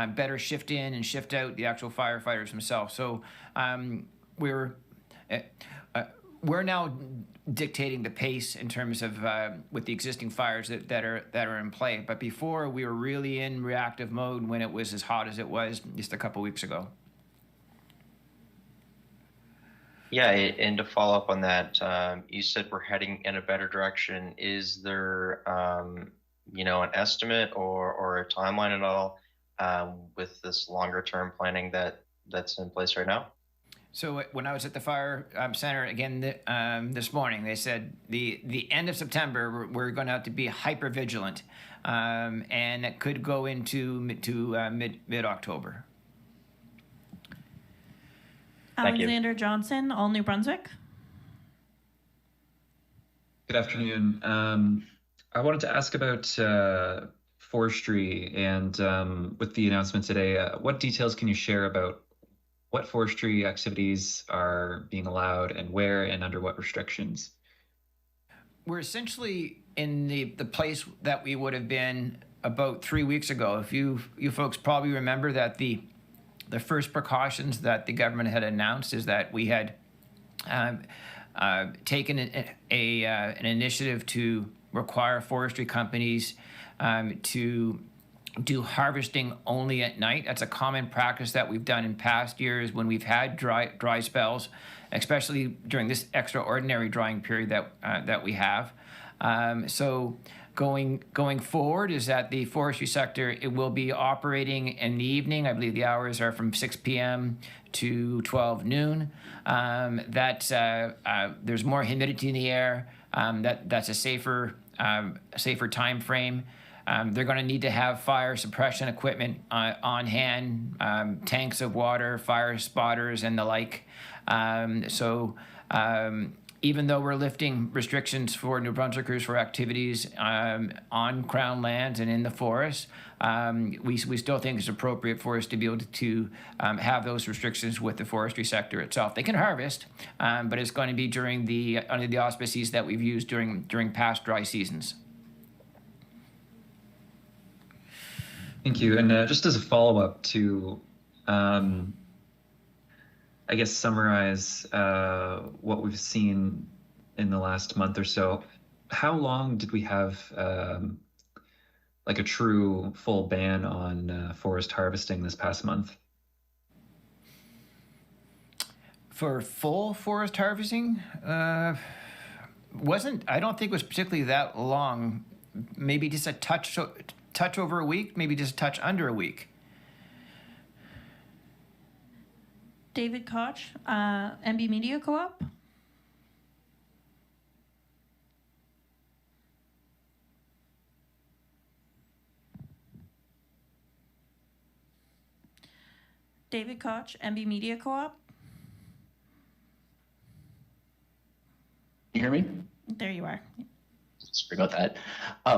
better shift in and shift out the actual firefighters themselves. So we're now dictating the pace in terms of with the existing fires that are in play. But before, we were really in reactive mode when it was as hot as it was just a couple weeks ago. Yeah, and to follow up on that, you said we're heading in a better direction. Is there, an estimate or a timeline at all with this longer term planning that's in place right now? So when I was at the fire center again this morning, they said the end of September we're going to have to be hyper vigilant, and it could go into mid October. Alexander Johnson, All New Brunswick. Good afternoon. I wanted to ask about forestry and with the announcement today, what details can you share about what forestry activities are being allowed and where and under what restrictions? We're essentially in the place that we would have been about 3 weeks ago. If you folks probably remember that the first precautions that the government had announced is that we had taken an initiative to require forestry companies to do harvesting only at night. That's a common practice that we've done in past years when we've had dry spells, especially during this extraordinary drying period that we have. So going forward is that the forestry sector, it will be operating in the evening. I believe the hours are from 6 p.m. to 12 noon. There's more humidity in the air. That's a safer time frame. They're going to need to have fire suppression equipment on hand, tanks of water, fire spotters, and the like. Even though we're lifting restrictions for New Brunswickers for activities on Crown lands and in the forest, we still think it's appropriate for us to be able to have those restrictions with the forestry sector itself. They can harvest, but it's going to be under the auspices that we've used during past dry seasons. Thank you. And just as a follow-up to, I guess, summarize what we've seen in the last month or so, how long did we have like a true full ban on forest harvesting this past month? For full forest harvesting, I don't think it was particularly that long. Maybe just a touch over a week, maybe just a touch under a week. David Koch, MB Media Co-op. David Koch, MB Media Co-op. You hear me? There you are. Sorry about that.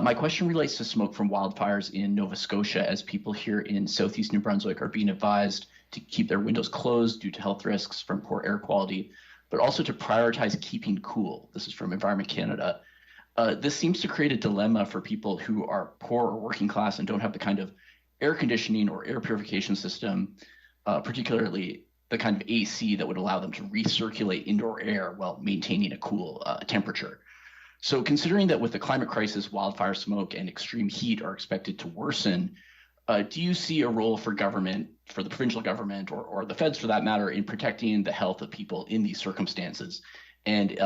My question relates to smoke from wildfires in Nova Scotia, as people here in southeast New Brunswick are being advised to keep their windows closed due to health risks from poor air quality, but also to prioritize keeping cool. This is from Environment Canada. This seems to create a dilemma for people who are poor or working class and don't have the kind of air conditioning or air purification system, particularly the kind of AC that would allow them to recirculate indoor air while maintaining a cool temperature. So considering that with the climate crisis, wildfire smoke and extreme heat are expected to worsen, do you see a role for government, for the provincial government or the feds for that matter, in protecting the health of people in these circumstances? And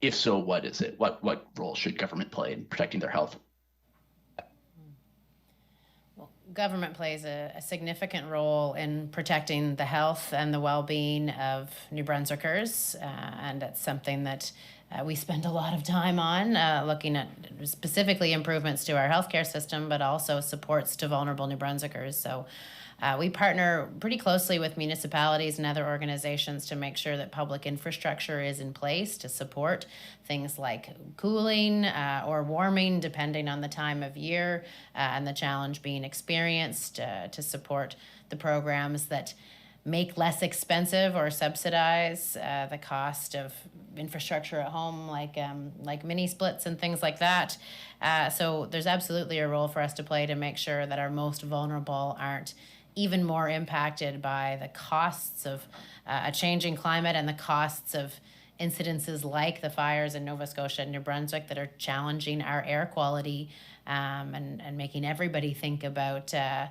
if so, what is it? What role should government play in protecting their health? Well, government plays a significant role in protecting the health and the well-being of New Brunswickers, and it's something that we spend a lot of time on, looking at specifically improvements to our healthcare system, but also supports to vulnerable New Brunswickers. So we partner pretty closely with municipalities and other organizations to make sure that public infrastructure is in place to support things like cooling or warming, depending on the time of year and the challenge being experienced, to support the programs that make less expensive or subsidize the cost of infrastructure at home, like mini splits and things like that. So there's absolutely a role for us to play to make sure that our most vulnerable aren't even more impacted by the costs of a changing climate and the costs of incidences like the fires in Nova Scotia and New Brunswick that are challenging our air quality and making everybody think about their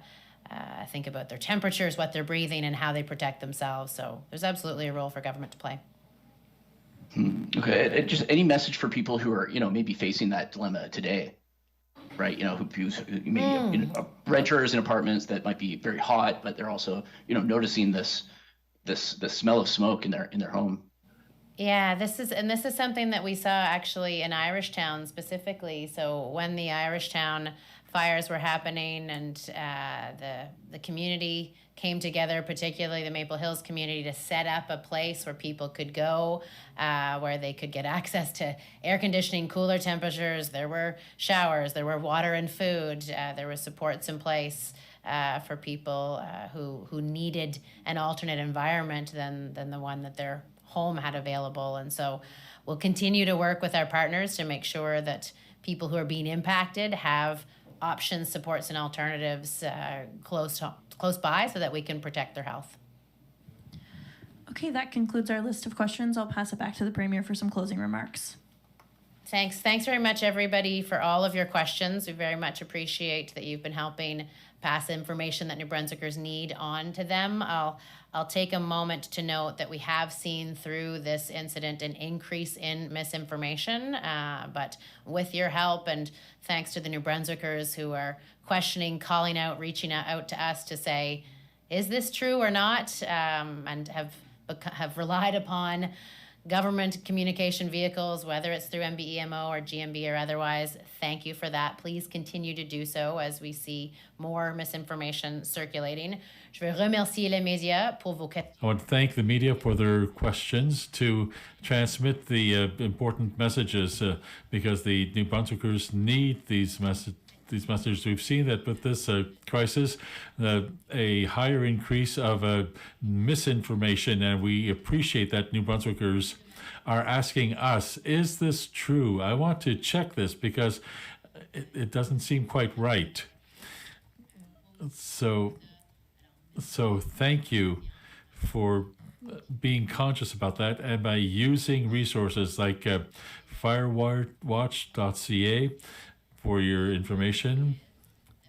temperatures, what they're breathing, and how they protect themselves. So there's absolutely a role for government to play. Okay, just any message for people who are, maybe facing that dilemma today, right? Who maybe renters in apartments that might be very hot, but they're also, noticing this smell of smoke in their home. Yeah, this is something that we saw actually in Irishtown specifically. So when the Irishtown fires were happening and the community came together, particularly the Maple Hills community, to set up a place where people could go, where they could get access to air conditioning, cooler temperatures. There were showers, there were water and food, there were supports in place for people who needed an alternate environment than the one that their home had available. And so we'll continue to work with our partners to make sure that people who are being impacted have options, supports, and alternatives close by so that we can protect their health. Okay, that concludes our list of questions. I'll pass it back to the Premier for some closing remarks. Thanks very much, everybody, for all of your questions. We very much appreciate that you've been helping pass information that New Brunswickers need on to them. I'll take a moment to note that we have seen through this incident an increase in misinformation, but with your help and thanks to the New Brunswickers who are questioning, calling out, reaching out to us to say, is this true or not, and have relied upon government communication vehicles, whether it's through MBEMO or GMB or otherwise. Thank you for that. Please continue to do so as we see more misinformation circulating. Je veux remercier les médias pour vos questions. I want to thank the media for their questions to transmit the important messages because the New Brunswickers need these messages. We've seen that with this crisis, a higher increase of misinformation, and we appreciate that New Brunswickers are asking us, is this true? I want to check this because it doesn't seem quite right. So thank you for being conscious about that, and by using resources like firewatch.ca for your information.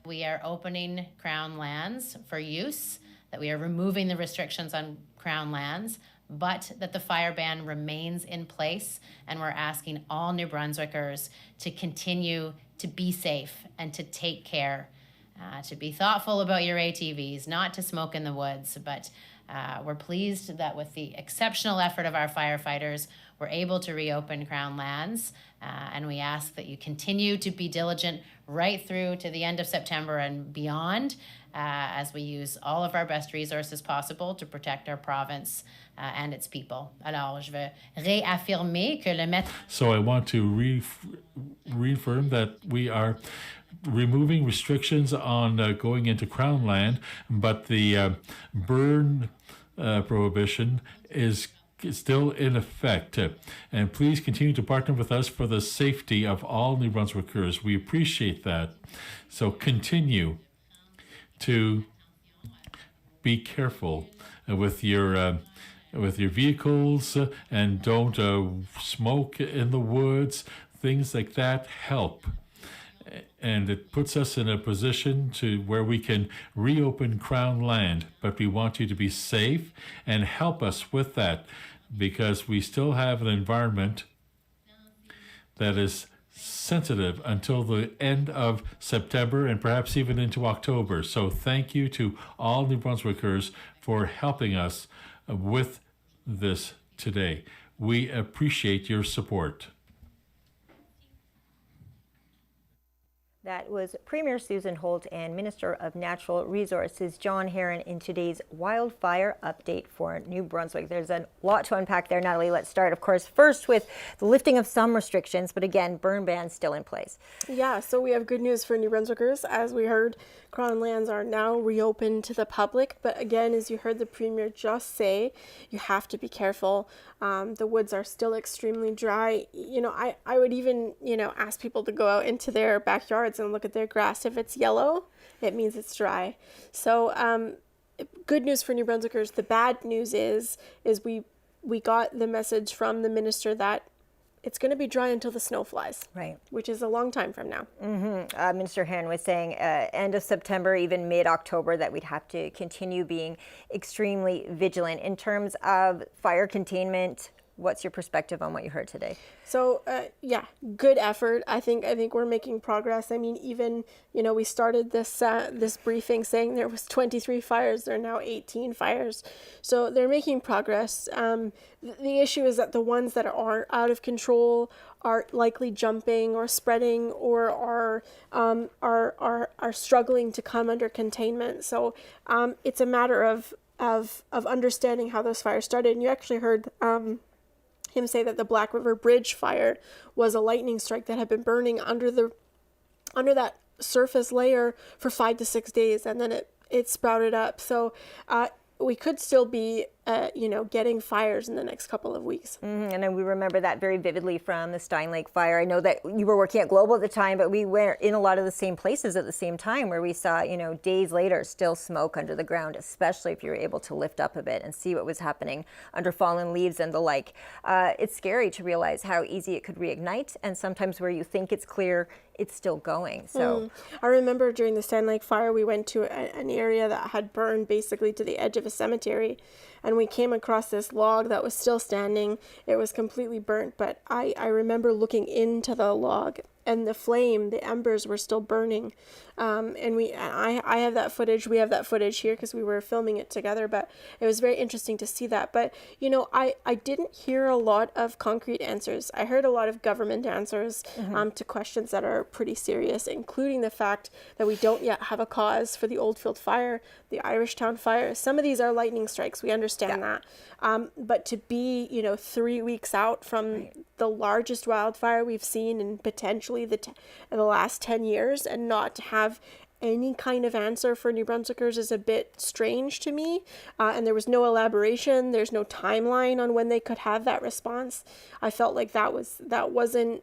We are opening Crown lands for use, that we are removing the restrictions on Crown lands, but that the fire ban remains in place, and we're asking all New Brunswickers to continue to be safe and to take care, to be thoughtful about your ATVs, not to smoke in the woods, but we're pleased that with the exceptional effort of our firefighters, we're able to reopen Crown lands, and we ask that you continue to be diligent right through to the end of September and beyond, as we use all of our best resources possible to protect our province and its people. Alors, je veux réaffirmer que le maître... So I want to reaffirm that we are removing restrictions on going into Crown land, but the burn prohibition is still in effect. And please continue to partner with us for the safety of all New Brunswickers. We appreciate that. So continue to be careful with your vehicles and don't smoke in the woods. Things like that help. And it puts us in a position to where we can reopen Crown land, but we want you to be safe and help us with that, because we still have an environment that is sensitive until the end of September and perhaps even into October. So thank you to all New Brunswickers for helping us with this today. We appreciate your support. That was Premier Susan Holt and Minister of Natural Resources John Herron in today's wildfire update for New Brunswick. There's a lot to unpack there, Natalie. Let's start, of course, first with the lifting of some restrictions, but again, burn ban still in place. Yeah, so we have good news for New Brunswickers. As we heard, Crown lands are now reopened to the public. But again, as you heard the Premier just say, you have to be careful. The woods are still extremely dry. I would even, ask people to go out into their backyards and look at their grass. If it's yellow, it means it's dry. So good news for New Brunswickers. The bad news is we got the message from the minister that it's going to be dry until the snow flies. Right. Which is a long time from now. Minister Heron was saying end of September, even mid-October, that we'd have to continue being extremely vigilant. In terms of fire containment, what's your perspective on what you heard today? So, good effort. I think we're making progress. I mean, even, we started this briefing saying there was 23 fires. There are now 18 fires. So they're making progress. The issue is that the ones that are out of control are likely jumping or spreading or are struggling to come under containment. So it's a matter of understanding how those fires started. And you actually heard him say that the Black River Bridge fire was a lightning strike that had been burning under that surface layer for 5 to 6 days, and then it sprouted up. So we could still be, getting fires in the next couple of weeks. And then we remember that very vividly from the Stein Lake fire. I know that you were working at Global at the time, but we were in a lot of the same places at the same time where we saw, days later, still smoke under the ground, especially if you were able to lift up a bit and see what was happening under fallen leaves and the like. It's scary to realize how easy it could reignite, and sometimes where you think it's clear, it's still going. So I remember during the Stein Lake fire, we went to an area that had burned basically to the edge of a cemetery, and we came across this log that was still standing. It was completely burnt, but I remember looking into the log, and the embers were still burning. I have that footage. We have that footage here because we were filming it together, but it was very interesting to see that. But, I didn't hear a lot of concrete answers. I heard a lot of government answers to questions that are pretty serious, including the fact that we don't yet have a cause for the Oldfield fire, the Irishtown fire. Some of these are lightning strikes. We understand that. But to be, 3 weeks out from the largest wildfire we've seen in potentially the last 10 years and not to have any kind of answer for New Brunswickers is a bit strange to me. And there was no elaboration. There's no timeline on when they could have that response. I felt like that wasn't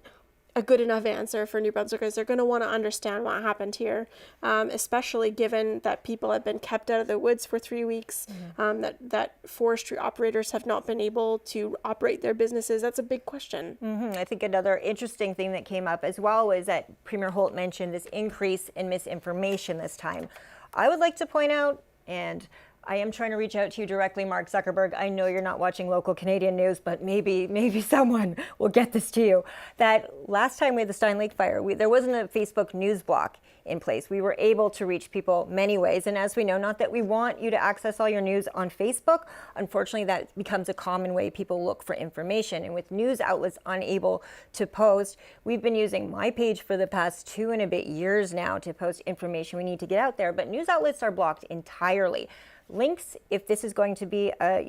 a good enough answer for New Brunswickers. They're going to want to understand what happened here, especially given that people have been kept out of the woods for 3 weeks, that forestry operators have not been able to operate their businesses. That's a big question. I think another interesting thing that came up as well was that Premier Holt mentioned this increase in misinformation this time. I would like to point out, and I am trying to reach out to you directly, Mark Zuckerberg. I know you're not watching local Canadian news, but maybe someone will get this to you. That last time we had the Stein Lake fire, there wasn't a Facebook news block in place. We were able to reach people many ways. And as we know, not that we want you to access all your news on Facebook, unfortunately, that becomes a common way people look for information. And with news outlets unable to post, we've been using my page for the past 2 and a bit years now to post information we need to get out there. But news outlets are blocked entirely. Links, if this is going to be a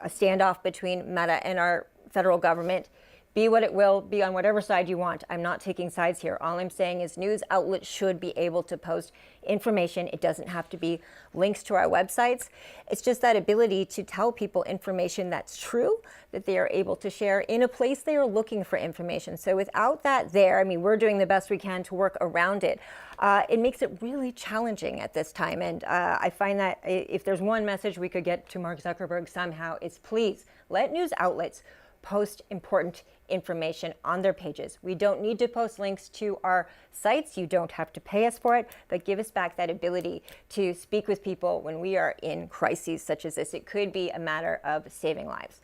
standoff between Meta and our federal government, be what it will, be on whatever side you want. I'm not taking sides here. All I'm saying is news outlets should be able to post information. It doesn't have to be links to our websites. It's just that ability to tell people information that's true, that they are able to share in a place they are looking for information. So without that there, we're doing the best we can to work around it. It makes it really challenging at this time. And I find that if there's one message we could get to Mark Zuckerberg somehow, it's please let news outlets post important information on their pages. We don't need to post links to our sites. You don't have to pay us for it, but give us back that ability to speak with people when we are in crises such as this. It could be a matter of saving lives.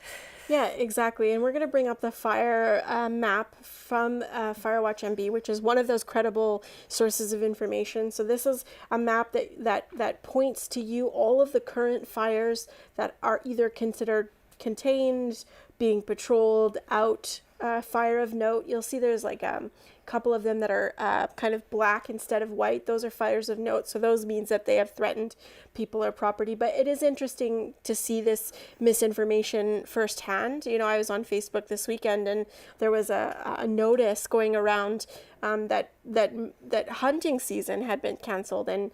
Yeah, exactly. And we're going to bring up the fire map from Firewatch MB, which is one of those credible sources of information. So this is a map that points to you all of the current fires that are either considered contained, being patrolled, out, fire of note. You'll see there's like a couple of them that are kind of black instead of white. Those are fires of note. So those means that they have threatened people or property. But it is interesting to see this misinformation firsthand. I was on Facebook this weekend and there was a notice going around that hunting season had been canceled, and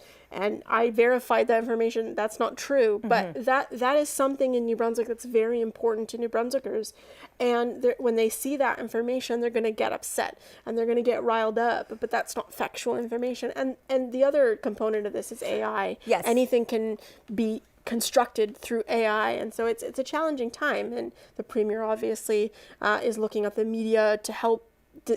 I verified that information. That's not true, but that is something in New Brunswick that's very important to New Brunswickers, and when they see that information, they're going to get upset and they're going to get riled up. But that's not factual information. And the other component of this is AI. Yes, anything can be constructed through AI, and so it's a challenging time. And the Premier obviously is looking at the media to help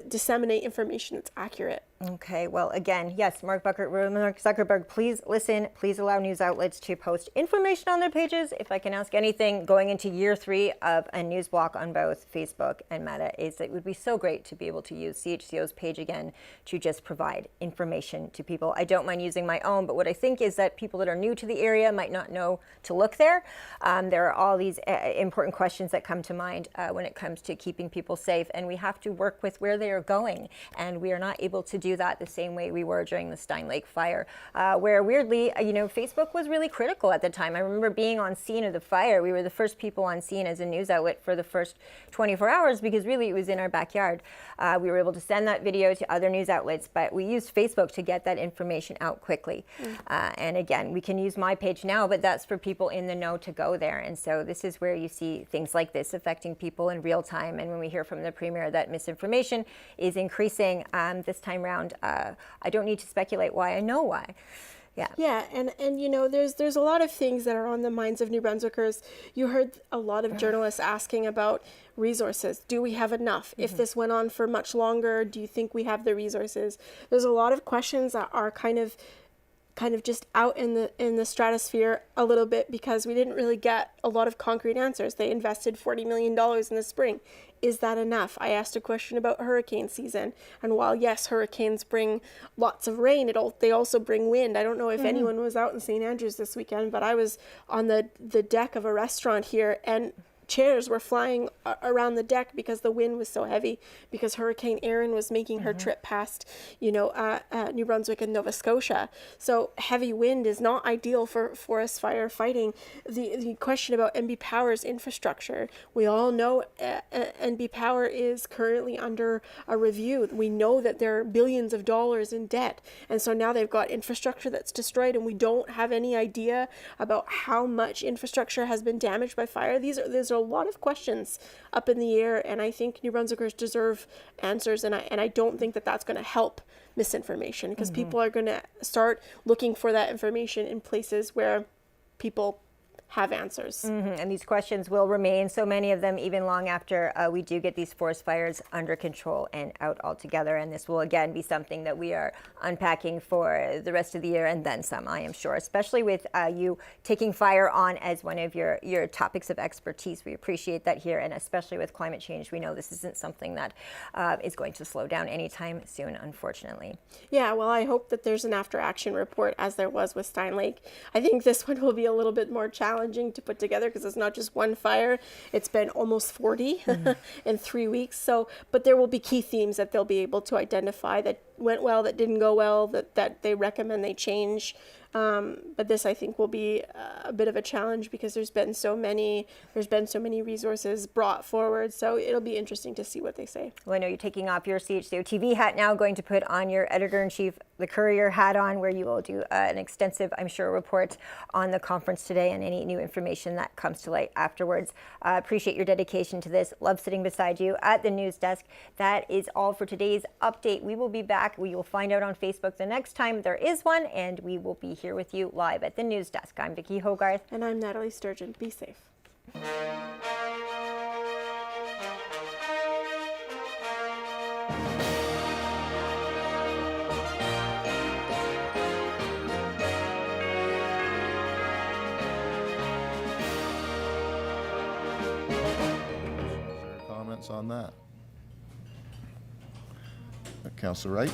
disseminate information that's accurate. Okay, well, again, yes, Mark Zuckerberg, please listen. Please allow news outlets to post information on their pages. If I can ask anything going into year 3 of a news block on both Facebook and Meta, is that it would be so great to be able to use CHCO's page again to just provide information to people. I don't mind using my own, but what I think is that people that are new to the area might not know to look there. There are all these important questions that come to mind when it comes to keeping people safe, and we have to work with where they are going, and we are not able to do that the same way we were during the Stein Lake fire, where weirdly, Facebook was really critical at the time. I remember being on scene of the fire. We were the first people on scene as a news outlet for the first 24 hours because really it was in our backyard. We were able to send that video to other news outlets, but we used Facebook to get that information out quickly. And again, we can use my page now, but that's for people in the know to go there. And so this is where you see things like this affecting people in real time. And when we hear from the Premier that misinformation is increasing this time around, I don't need to speculate why. I know why. Yeah, and there's a lot of things that are on the minds of New Brunswickers. You heard a lot of journalists asking about resources. Do we have enough? If this went on for much longer, do you think we have the resources? There's a lot of questions that are kind of just out in the stratosphere a little bit because we didn't really get a lot of concrete answers. They invested $40 million in the spring. Is that enough? I asked a question about hurricane season, and while yes, hurricanes bring lots of rain, they also bring wind. I don't know if anyone was out in St. Andrews this weekend, but I was on the deck of a restaurant here, and chairs were flying around the deck because the wind was so heavy, because Hurricane Erin was making her trip past, New Brunswick and Nova Scotia. So heavy wind is not ideal for forest fire fighting. The question about NB Power's infrastructure, we all know NB Power is currently under a review. We know that there are billions of dollars in debt, and so now they've got infrastructure that's destroyed, and we don't have any idea about how much infrastructure has been damaged by fire. There's a lot of questions up in the air, and I think New Brunswickers deserve answers, and I don't think that that's going to help misinformation, because people are going to start looking for that information in places where people have answers. And these questions will remain, so many of them, even long after we do get these forest fires under control and out altogether. And this will again be something that we are unpacking for the rest of the year and then some, I am sure, especially with you taking fire on as one of your topics of expertise. We appreciate that here, and especially with climate change, we know this isn't something that is going to slow down anytime soon, unfortunately. Yeah, well, I hope that there's an after action report, as there was with Stein Lake. I think this one will be a little bit more challenging to put together because it's not just one fire. It's been almost 40 in 3 weeks. So, but there will be key themes that they'll be able to identify that went well, that didn't go well, that they recommend they change. But this, I think, will be a bit of a challenge because there's been so many resources brought forward. So it'll be interesting to see what they say. Well, I know you're taking off your CHCO-TV hat now, going to put on your editor-in-chief, the Courier hat on, where you will do an extensive, I'm sure, report on the conference today and any new information that comes to light afterwards. Appreciate your dedication to this. Love sitting beside you at the news desk. That is all for today's update. We will be back. We will find out on Facebook the next time there is one, and we will be here with you live at the news desk. I'm Vicki Hogarth. And I'm Natalie Sturgeon. Be safe. Comments on that? Councillor Wright?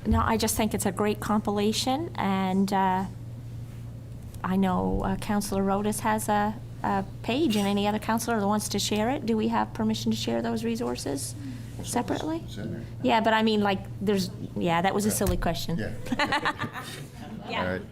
No, I just think it's a great compilation, and I know Councillor Rodas has a page, and any other councillor that wants to share it. Do we have permission to share those resources separately? Yeah, but I mean, like, that was a silly question. Yeah. Yeah. All right.